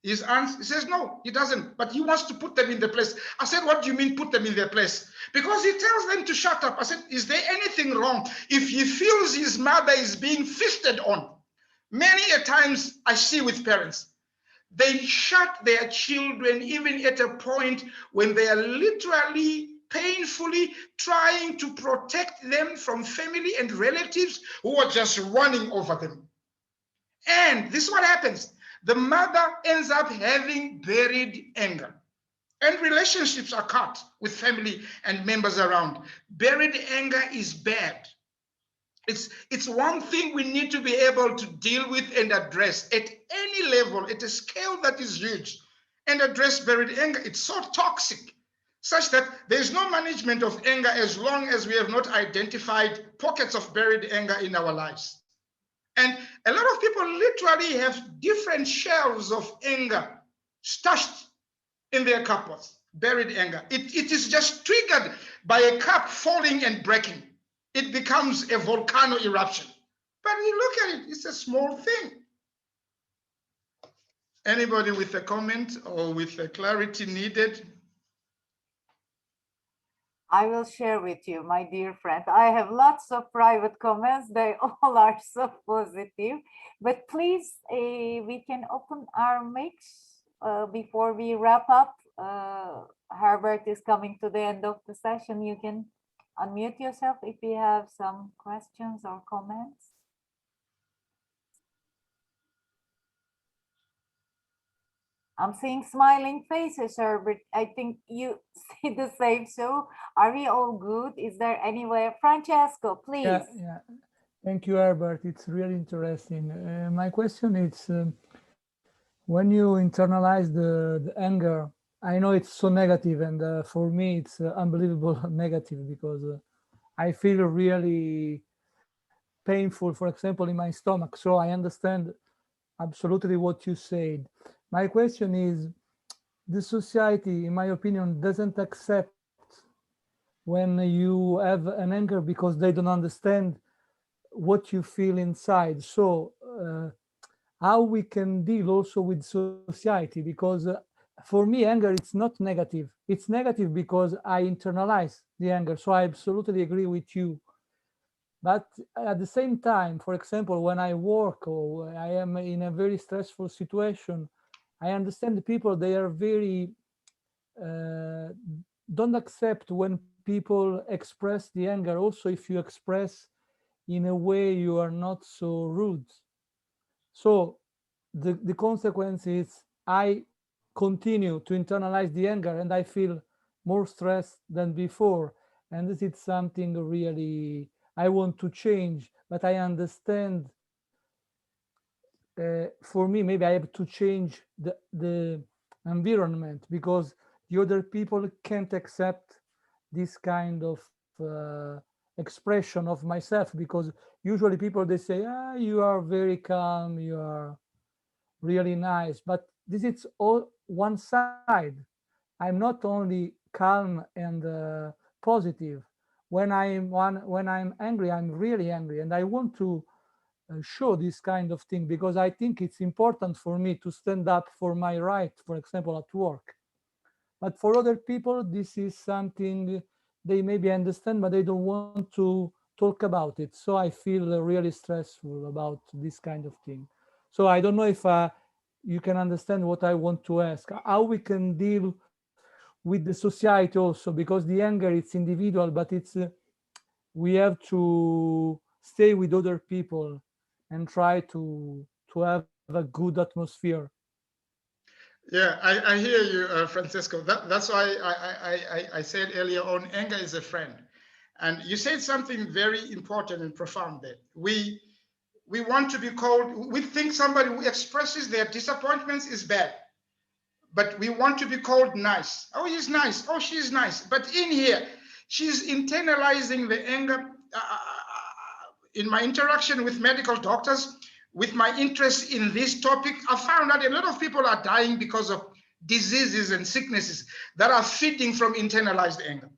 his aunts? He says, no, he doesn't, but he wants to put them in their place. I said, what do you mean put them in their place? Because he tells them to shut up. I said, is there anything wrong if he feels his mother is being feasted on? Many a times I see with parents, they shut their children even at a point when they are literally painfully trying to protect them from family and relatives who are just running over them. And this is what happens. The mother ends up having buried anger, and relationships are cut with family and members around. Buried anger is bad. It's one thing we need to be able to deal with and address at any level, at a scale that is huge, and address buried anger. It's so toxic, such that there's no management of anger as long as we have not identified pockets of buried anger in our lives. And a lot of people literally have different shelves of anger stashed in their cupboards, buried anger. It is just triggered by a cup falling and breaking. It becomes a volcano eruption. But you look at it, it's a small thing. Anybody with a comment or with a clarity needed? I will share with you, my dear friend. I have lots of private comments. They all are so positive. But please, we can open our mics before we wrap up. Herbert is coming to the end of the session. You can unmute yourself if you have some questions or comments. I'm seeing smiling faces, Herbert. I think you see the same. So are we all good? Is there anywhere? Francesco, please. Yeah. Thank you, Herbert. It's really interesting. My question is, when you internalize the anger, I know it's so negative, and for me, it's unbelievable negative, because I feel really painful, for example, in my stomach. So I understand absolutely what you said. My question is, the society, in my opinion, doesn't accept when you have an anger because they don't understand what you feel inside. So how we can deal also with society, because for me, anger, it's not negative. It's negative because I internalize the anger. So I absolutely agree with you. But at the same time, for example, when I work or I am in a very stressful situation, I understand the people, they are very, don't accept when people express the anger. Also, if you express in a way you are not so rude. So the consequence is I continue to internalize the anger and I feel more stressed than before. And this is something really I want to change, but I understand for me, maybe I have to change the environment because the other people can't accept this kind of expression of myself, because usually people, they say, ah, you are very calm, you are really nice, but this is all one side. I'm not only calm and positive. When I'm angry, I'm really angry, and I want to show this kind of thing because I think it's important for me to stand up for my right, for example, at work. But for other people, this is something they maybe understand, but they don't want to talk about it. So I feel really stressful about this kind of thing. So I don't know if you can understand what I want to ask, how we can deal with the society also, because the anger, it's individual, but it's we have to stay with other people and try to have a good atmosphere. Yeah, I hear you, Francesco. That's why I said earlier on, anger is a friend. And you said something very important and profound there. We want to be called, we think somebody who expresses their disappointments is bad, but we want to be called nice. Oh, he's nice. Oh, she's nice. But in here, she's internalizing the anger. In my interaction with medical doctors, with my interest in this topic, I found that a lot of people are dying because of diseases and sicknesses that are feeding from internalized anger.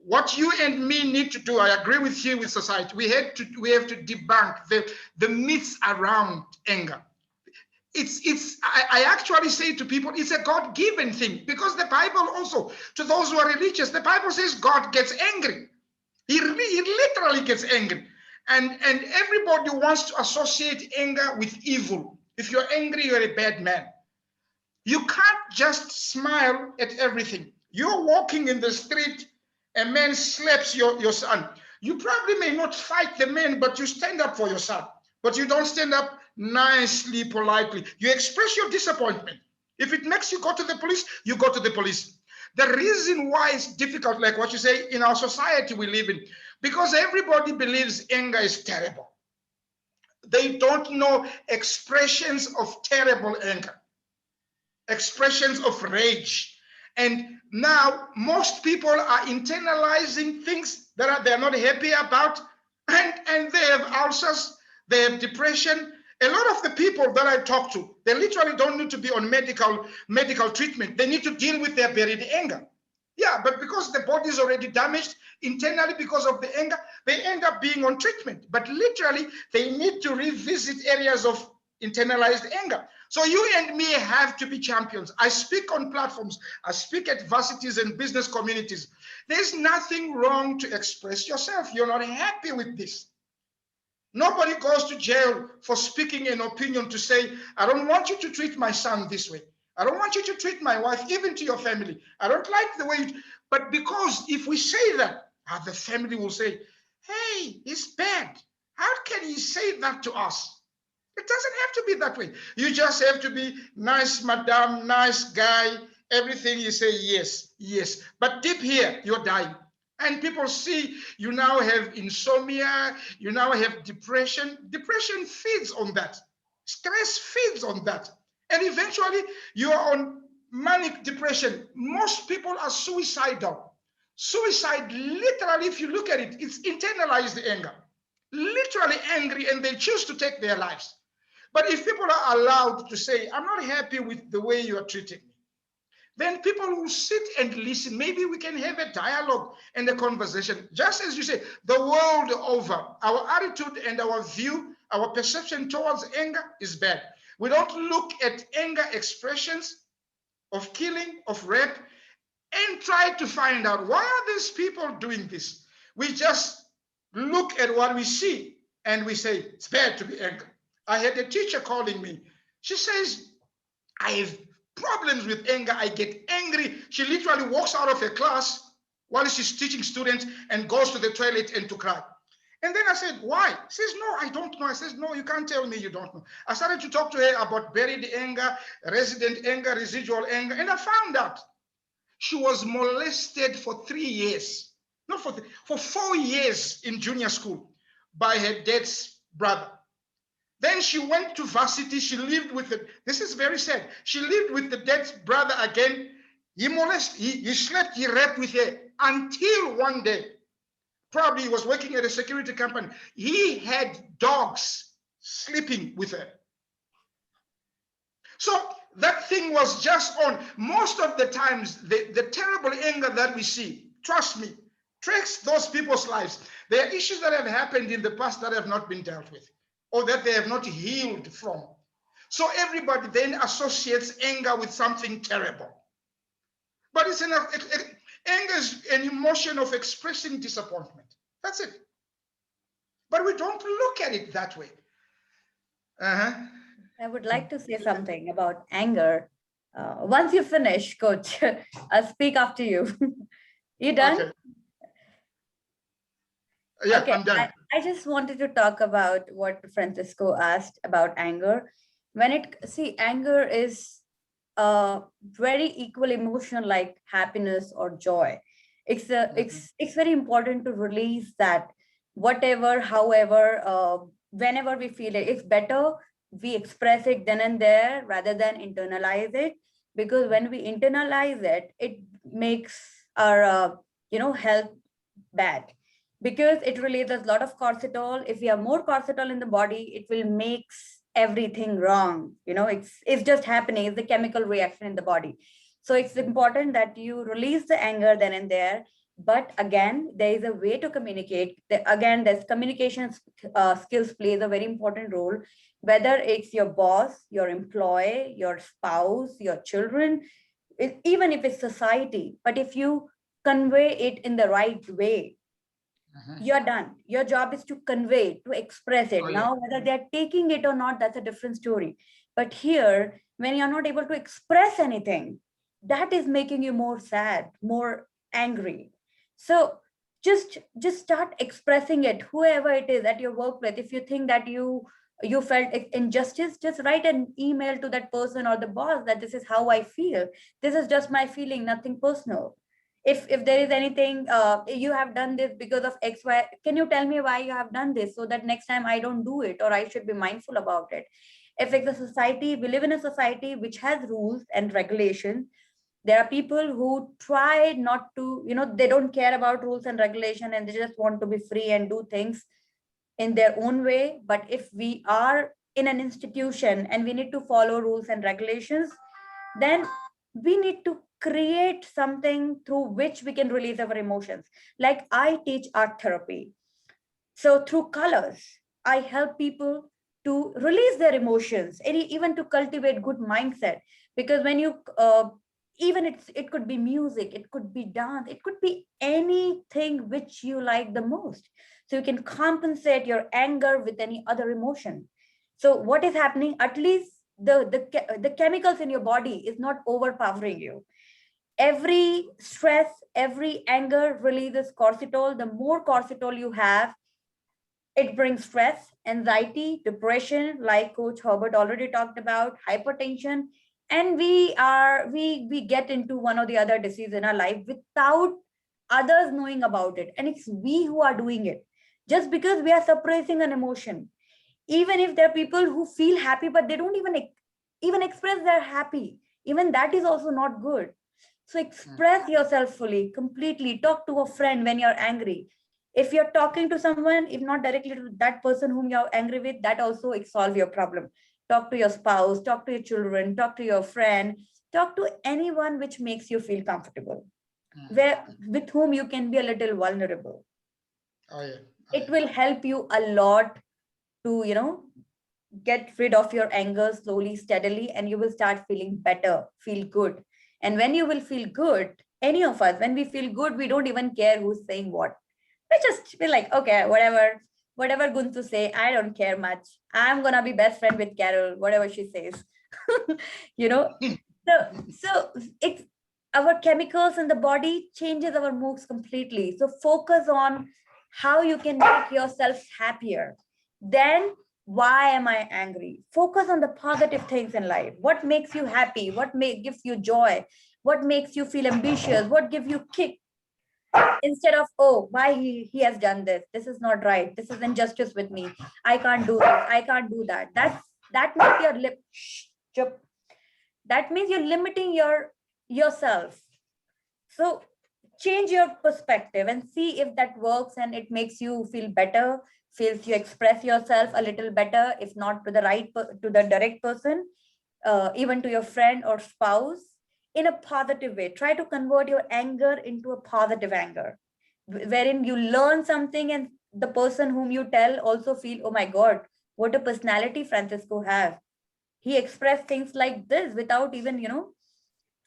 What you and me need to do, I agree with you, with society, we have to debunk the myths around anger. I actually say to people, it's a God-given thing, because the Bible also, to those who are religious, the Bible says God gets angry. He literally gets angry. And everybody wants to associate anger with evil. If you're angry, you're a bad man. You can't just smile at everything. You're walking in the street, a man slaps your son. You probably may not fight the man, but you stand up for your son. But you don't stand up nicely, politely. You express your disappointment. If it makes you go to the police, you go to the police. The reason why it's difficult, like what you say, in our society we live in, because everybody believes anger is terrible. They don't know expressions of terrible anger, expressions of rage. And now most people are internalizing things that they're not happy about, and they have ulcers, they have depression. A lot of the people that I talk to, they literally don't need to be on medical treatment. They need to deal with their buried anger. Yeah, but because the body is already damaged internally because of the anger, they end up being on treatment. But literally, they need to revisit areas of internalized anger. So you and me have to be champions. I speak on platforms. I speak at varsities and business communities. There's nothing wrong to express yourself. You're not happy with this. Nobody goes to jail for speaking an opinion to say, I don't want you to treat my son this way. I don't want you to treat my wife, even to your family. I don't like the way you, but because if we say that, the family will say, hey, it's bad. How can he say that to us? It doesn't have to be that way. You just have to be nice, madam, nice guy. Everything you say, yes, yes. But deep here, you're dying. And people see you now have insomnia, you now have depression. Depression feeds on that. Stress feeds on that. And eventually you are on manic depression. Most people are suicidal. Suicide, literally, if you look at it, it's internalized anger. Literally angry, and they choose to take their lives. But if people are allowed to say, I'm not happy with the way you are treating me, then people will sit and listen. Maybe we can have a dialogue and a conversation. Just as you say, the world over, our attitude and our view, our perception towards anger is bad. We don't look at anger expressions of killing, of rape, and try to find out, why are these people doing this? We just look at what we see and we say, it's bad to be angry. I had a teacher calling me. She says, I have problems with anger. I get angry. She literally walks out of her class while she's teaching students and goes to the toilet and to cry. And then I said, why? She says, no, I don't know. I says, no, you can't tell me you don't know. I started to talk to her about buried anger, resident anger, residual anger, and I found out she was molested for 3 years, not for 4 years in junior school by her dad's brother. Then she went to varsity. She lived with it. This is very sad. She lived with the dad's brother again. He molested, he slept, he raped with her until one day, probably he was working at a security company, he had dogs sleeping with her. So that thing was just on. Most of the times, the terrible anger that we see, trust me, tracks those people's lives. There are issues that have happened in the past that have not been dealt with, or that they have not healed from. So everybody then associates anger with something terrible. But it's anger is an emotion of expressing disappointment. That's it. But we don't look at it that way. I would like to say something about anger. Once you finish, Coach, I'll speak after you. You done? Okay. Yeah, Okay, I'm done. I just wanted to talk about what Francisco asked about anger. Anger is a very equal emotion like happiness or joy. It's very important to release that, whatever, however, whenever we feel it. It's better we express it then and there rather than internalize it, because when we internalize it, it makes our health bad, because it releases a lot of cortisol. If we have more cortisol in the body, it will make everything wrong. It's just happening. It's the chemical reaction in the body. So it's important that you release the anger then and there. But again, there is a way to communicate. Again, there's communication skills plays a very important role, whether it's your boss, your employee, your spouse, your children, even if it's society. But if you convey it in the right way, you're done. Your job is to convey, to express it. Now, whether they're taking it or not, that's a different story. But here, when you're not able to express anything, that is making you more sad, more angry. So just start expressing it, whoever it is at your work with. If you think that you felt injustice, just write an email to that person or the boss that this is how I feel. This is just my feeling, nothing personal. If there is anything, you have done this because of X, Y, can you tell me why you have done this, so that next time I don't do it, or I should be mindful about it. If it's a society, we live in a society which has rules and regulations. There are people who try not to, they don't care about rules and regulation, and they just want to be free and do things in their own way. But if we are in an institution and we need to follow rules and regulations, then we need to create something through which we can release our emotions. Like I teach art therapy. So through colors, I help people to release their emotions, and even to cultivate good mindset. Because when you, even it could be music, it could be dance, it could be anything which you like the most. So you can compensate your anger with any other emotion. So what is happening, at least the chemicals in your body is not overpowering you. Every stress, every anger releases cortisol. The more cortisol you have, it brings stress, anxiety, depression, like Coach Herbert already talked about, hypertension, and we get into one or the other disease in our life without others knowing about it. And it's we who are doing it, just because we are suppressing an emotion. Even if there are people who feel happy, but they don't even express they're happy, even that is also not good. So express yourself fully, completely. Talk to a friend when you're angry. If you're talking to someone, if not directly to that person whom you're angry with, that also solve your problem. talk to your spouse, talk to your children, talk to your friend, talk to anyone which makes you feel comfortable, where with whom you can be a little vulnerable. Oh, yeah. It will help you a lot to, get rid of your anger slowly, steadily, and you will start feeling better, feel good. And when you will feel good, any of us, when we feel good, we don't even care who's saying what. We just feel like, okay, whatever Guntu say, I don't care much. I'm gonna be best friend with Carol, whatever she says. So it's our chemicals in the body changes our moods completely. So focus on how you can make yourself happier. Then why am I angry? Focus on the positive things in life. What makes you happy? What gives you joy? What makes you feel ambitious? What gives you kick? Instead of, oh, why he has done this? This is not right. This is injustice with me. I can't do this. I can't do that. That means that means you're limiting yourself. So change your perspective and see if that works and it makes you feel better, feels you express yourself a little better, if not to the direct person, even to your friend or spouse, in a positive way. Try to convert your anger into a positive anger, wherein you learn something and the person whom you tell also feel, oh my God, what a personality Francisco has. He expressed things like this without even,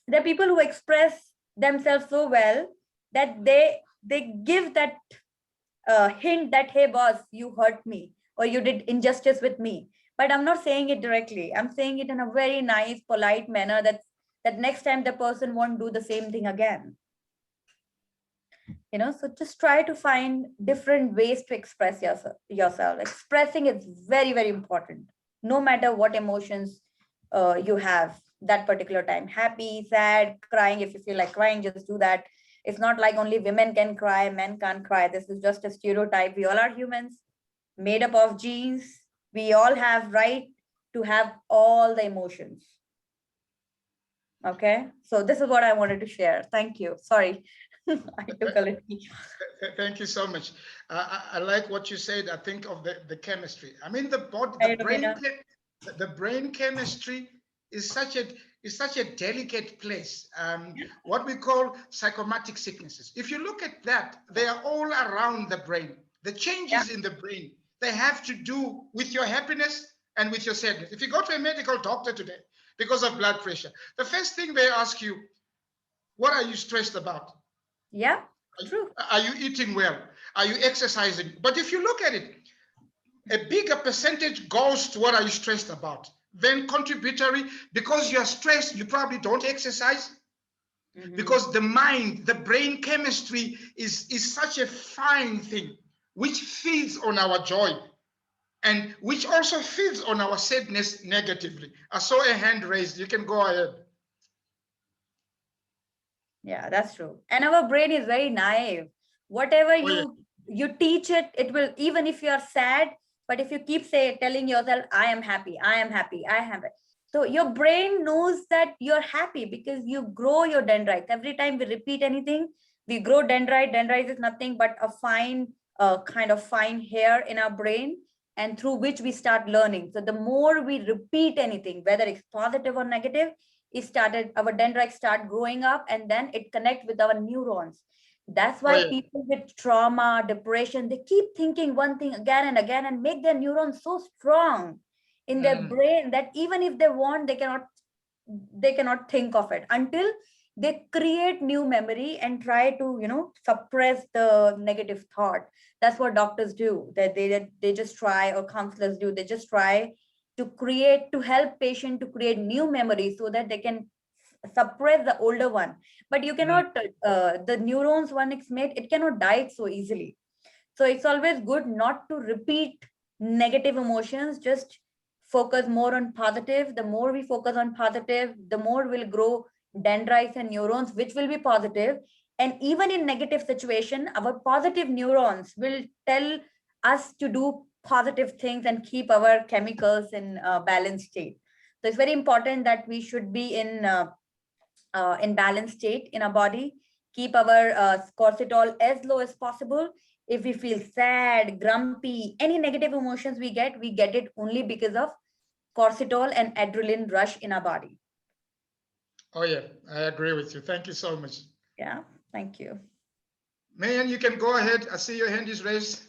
there are people who express themselves so well that they give that hint that, hey boss, you hurt me or you did injustice with me. But I'm not saying it directly. I'm saying it in a very nice, polite manner that next time the person won't do the same thing again. So just try to find different ways to express yourself. Expressing is very, very important, no matter what emotions you have that particular time. Happy, sad, crying. If you feel like crying, just do that. It's not like only women can cry, men can't cry. This is just a stereotype. We all are humans, made up of genes. We all have right to have all the emotions. Okay, so this is what I wanted to share. Thank you. Sorry, I took a little. Thank you so much. I like what you said. I think of the chemistry. I mean, the brain chemistry is such a delicate place. What we call psychosomatic sicknesses. If you look at that, they are all around the brain. The changes in the brain, they have to do with your happiness and with your sadness. If you go to a medical doctor today because of blood pressure, the first thing they ask you, what are you stressed about? Yeah, true. Are you eating well? Are you exercising? But if you look at it, a bigger percentage goes to what are you stressed about. Then contributory, because you're stressed, you probably don't exercise. Because the mind, the brain chemistry is such a fine thing, which feeds on our joy and which also feeds on our sadness negatively. I saw a hand raised. You can go ahead. Yeah, that's true. And our brain is very naive. Whatever you teach it, it will, even if you are sad, but if you keep telling yourself, I am happy, I am happy, I am happy. So your brain knows that you're happy because you grow your dendrites. Every time we repeat anything, we grow dendrite. Dendrite is nothing but a fine, kind of fine hair in our brain, and through which we start learning. So the more we repeat anything, whether it's positive or negative, our dendrites start growing up, and then it connects with our neurons. That's why people with trauma, depression, they keep thinking one thing again and again and make their neurons so strong in their brain that even if they want, they cannot think of it until they create new memory and try to, suppress the negative thought. That's what doctors do. That they just try, or counselors do. They just try to help patient to create new memories so that they can suppress the older one. But you cannot, the neurons one it's made, it cannot die so easily. So it's always good not to repeat negative emotions, just focus more on positive. The more we focus on positive, the more we'll grow dendrites and neurons, which will be positive. And even in negative situation, our positive neurons will tell us to do positive things and keep our chemicals in balanced state. So it's very important that we should be in balanced state in our body, keep our cortisol as low as possible. If we feel sad, grumpy, any negative emotions we get it only because of cortisol and adrenaline rush in our body. Oh yeah, I agree with you. Thank you so much. Yeah, thank you. Mayan, you can go ahead. I see your hand is raised.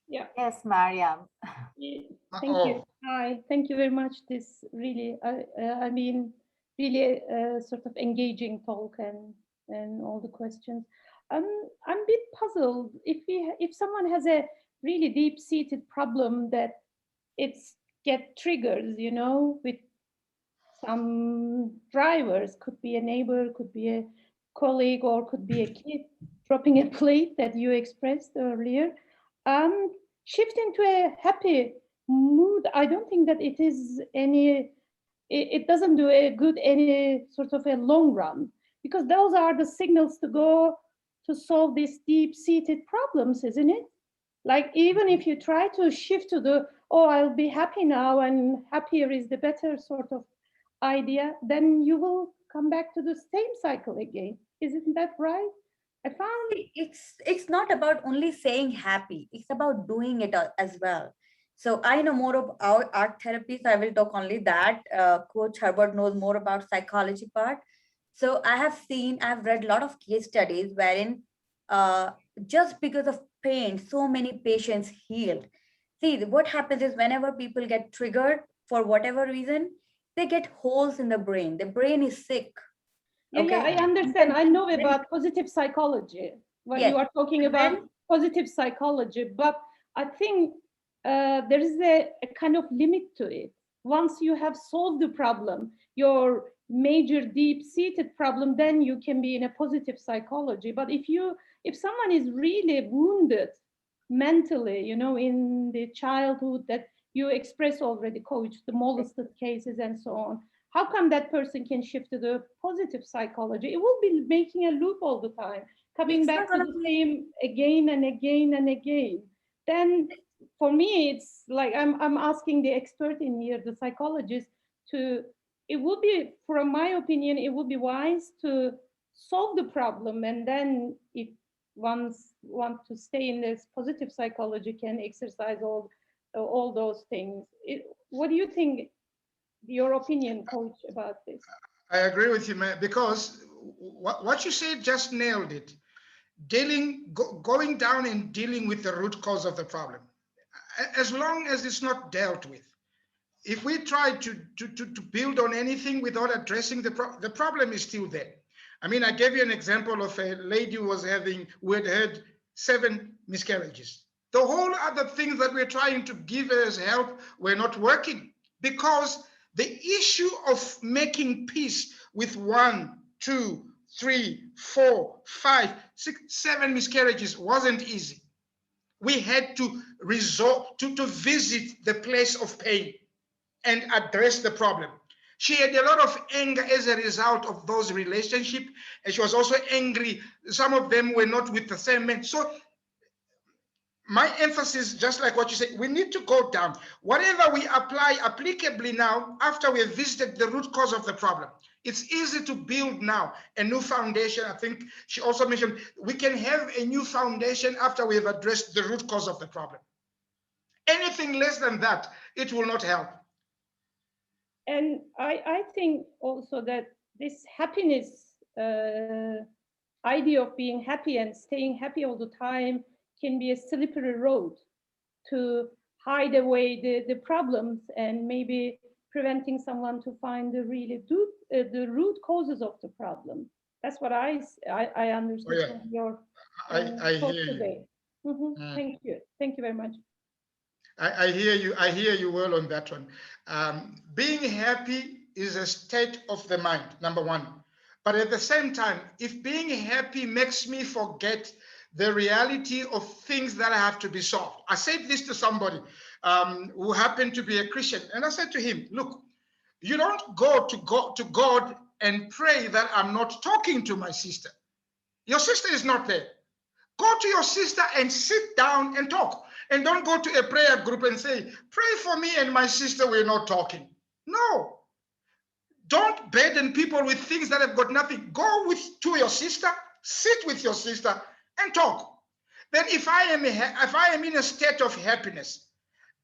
Yeah. Yes, Mariam. Thank you. Hi, thank you very much. This really, I mean, really sort of engaging talk and all the questions. I'm a bit puzzled if someone has a really deep-seated problem that it's get triggers, you know, with some drivers, could be a neighbor, could be a colleague, or could be a kid dropping a plate that you expressed earlier. Shifting to a happy mood, I don't think that it is any, it doesn't do a good any sort of a long run, because those are the signals to go to solve these deep-seated problems, isn't it? Like, even if you try to shift to the, oh, I'll be happy now and happier is the better sort of idea, then you will come back to the same cycle again. Isn't that right? I found it's not about only saying happy, it's about doing it as well. So I know more about art therapy, so I will talk only that. Coach Herbert knows more about psychology part. So I've read a lot of case studies wherein just because of pain, so many patients healed. See, what happens is whenever people get triggered for whatever reason, they get holes in the brain. The brain is sick. Yeah, Okay. yeah, I understand. I know about positive psychology. What Yes. you are talking about positive psychology, but I think there is a kind of limit to it. Once you have solved the problem, your major deep-seated problem, then you can be in a positive psychology. But if someone is really wounded mentally, you know, in the childhood that you express already, Coach, the molested cases and so on, how come that person can shift to the positive psychology? It will be making a loop all the time, coming back to the same again and again and again. Then for me, it's like I'm asking the expert in here, the psychologist, it would be, from my opinion, it would be wise to solve the problem. And then if one wants to stay in this positive psychology, can exercise all those things. What do you think? Your opinion, Coach, about this? I agree with you, man, because what you said just nailed it. Going down and dealing with the root cause of the problem. As long as it's not dealt with, if we try to build on anything without addressing the problem is still there. I mean, I gave you an example of a lady who had had 7 miscarriages. The whole other things that we're trying to give her as help were not working, because the issue of making peace with 1, 2, 3, 4, 5, 6, 7 miscarriages wasn't easy. We had to resort to visit the place of pain and address the problem. She had a lot of anger as a result of those relationships, and she was also angry. Some of them were not with the same man. So my emphasis, just like what you said, we need to go down. Whatever we apply applicably now, after we have visited the root cause of the problem, it's easy to build now a new foundation. I think she also mentioned we can have a new foundation after we have addressed the root cause of the problem. Anything less than that, it will not help. And I think also that this happiness idea of being happy and staying happy all the time can be a slippery road to hide away the problems and maybe preventing someone to find the root causes of the problem. That's what I understood from your talk today. Thank you. Thank you very much. I hear you. I hear you well on that one. Being happy is a state of the mind, number one. But at the same time, if being happy makes me forget the reality of things that have to be solved. I said this to somebody who happened to be a Christian, and I said to him, look, you don't go to God and pray that I'm not talking to my sister. Your sister is not there. Go to your sister and sit down and talk. And don't go to a prayer group and say, pray for me and my sister, we're not talking. No. Don't burden people with things that have got nothing. Go to your sister, sit with your sister and talk. Then if I am in a state of happiness,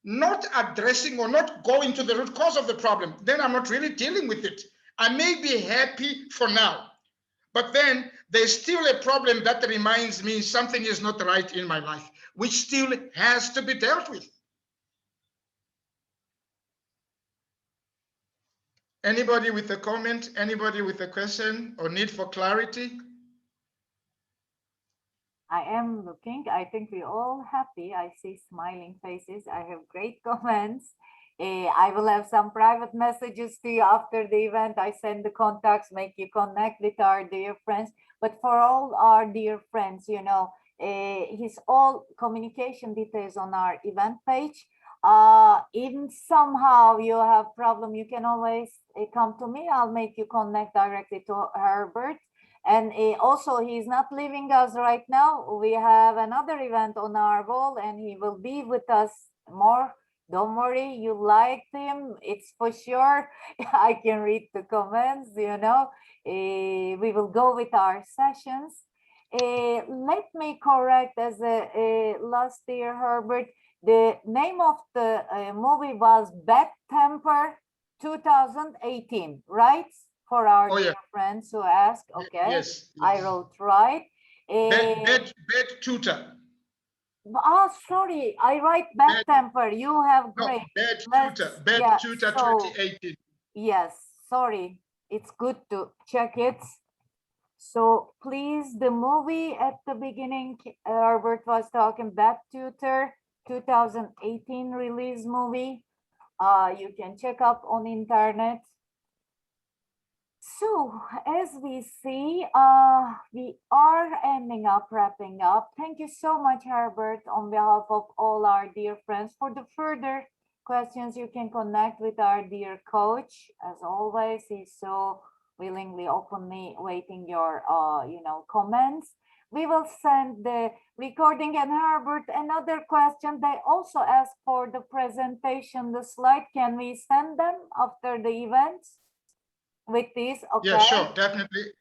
not addressing or not going to the root cause of the problem, then I'm not really dealing with it. I may be happy for now, but then there's still a problem that reminds me something is not right in my life, which still has to be dealt with. Anybody with a comment? Anybody with a question or need for clarity? I am looking. I think we're all happy. I see smiling faces. I have great comments. I will have some private messages to you after the event. I send the contacts, make you connect with our dear friends. But for all our dear friends, you know, his all communication details on our event page. Even somehow you have problem, you can always come to me. I'll make you connect directly to Herbert. And also, he's not leaving us right now. We have another event on our wall, and he will be with us more. Don't worry, you liked him. It's for sure. I can read the comments, you know. We will go with our sessions. Let me correct as a last year, Herbert. The name of the movie was Bad Temper 2018, right? For our dear friends who ask, okay, yes. I wrote right. Bad tutor. Oh, sorry, I write Bad Temper. You have great. Bad tutor. Bad tutor 2018. Yes, sorry. It's good to check it. So please, the movie at the beginning, Herbert was talking Bad Tutor 2018 release movie. You can check up on internet. So as we see, we are ending up, wrapping up. Thank you so much, Herbert, on behalf of all our dear friends. For the further questions, you can connect with our dear coach. As always, he's so willingly, openly waiting your, comments. We will send the recording. And Herbert, another question, they also asked for the presentation, the slide. Can we send them after the events? With this, okay? Yeah, sure, definitely.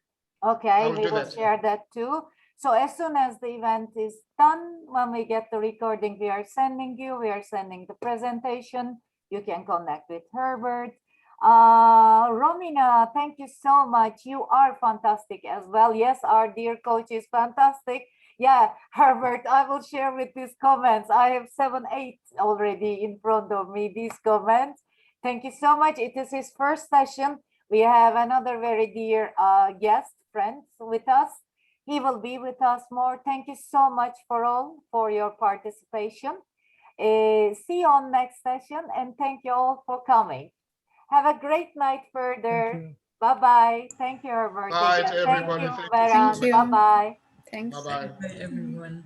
Okay, we will share that too. So as soon as the event is done, when we get the recording, we are sending the presentation. You can connect with Herbert. Romina, thank you so much. You are fantastic as well. Yes, our dear coach is fantastic. Yeah, Herbert, I will share with these comments. I have 7, 8 already in front of me, these comments. Thank you so much. It is his first session. We have another very dear guest, friends with us. He will be with us more. Thank you so much for your participation. See you on next session, and thank you all for coming. Have a great night further. Bye-bye. Thank you, Herbert. Bye to everybody. Thank you, Beran. Bye-bye. Thanks. Bye-bye. Bye, everyone.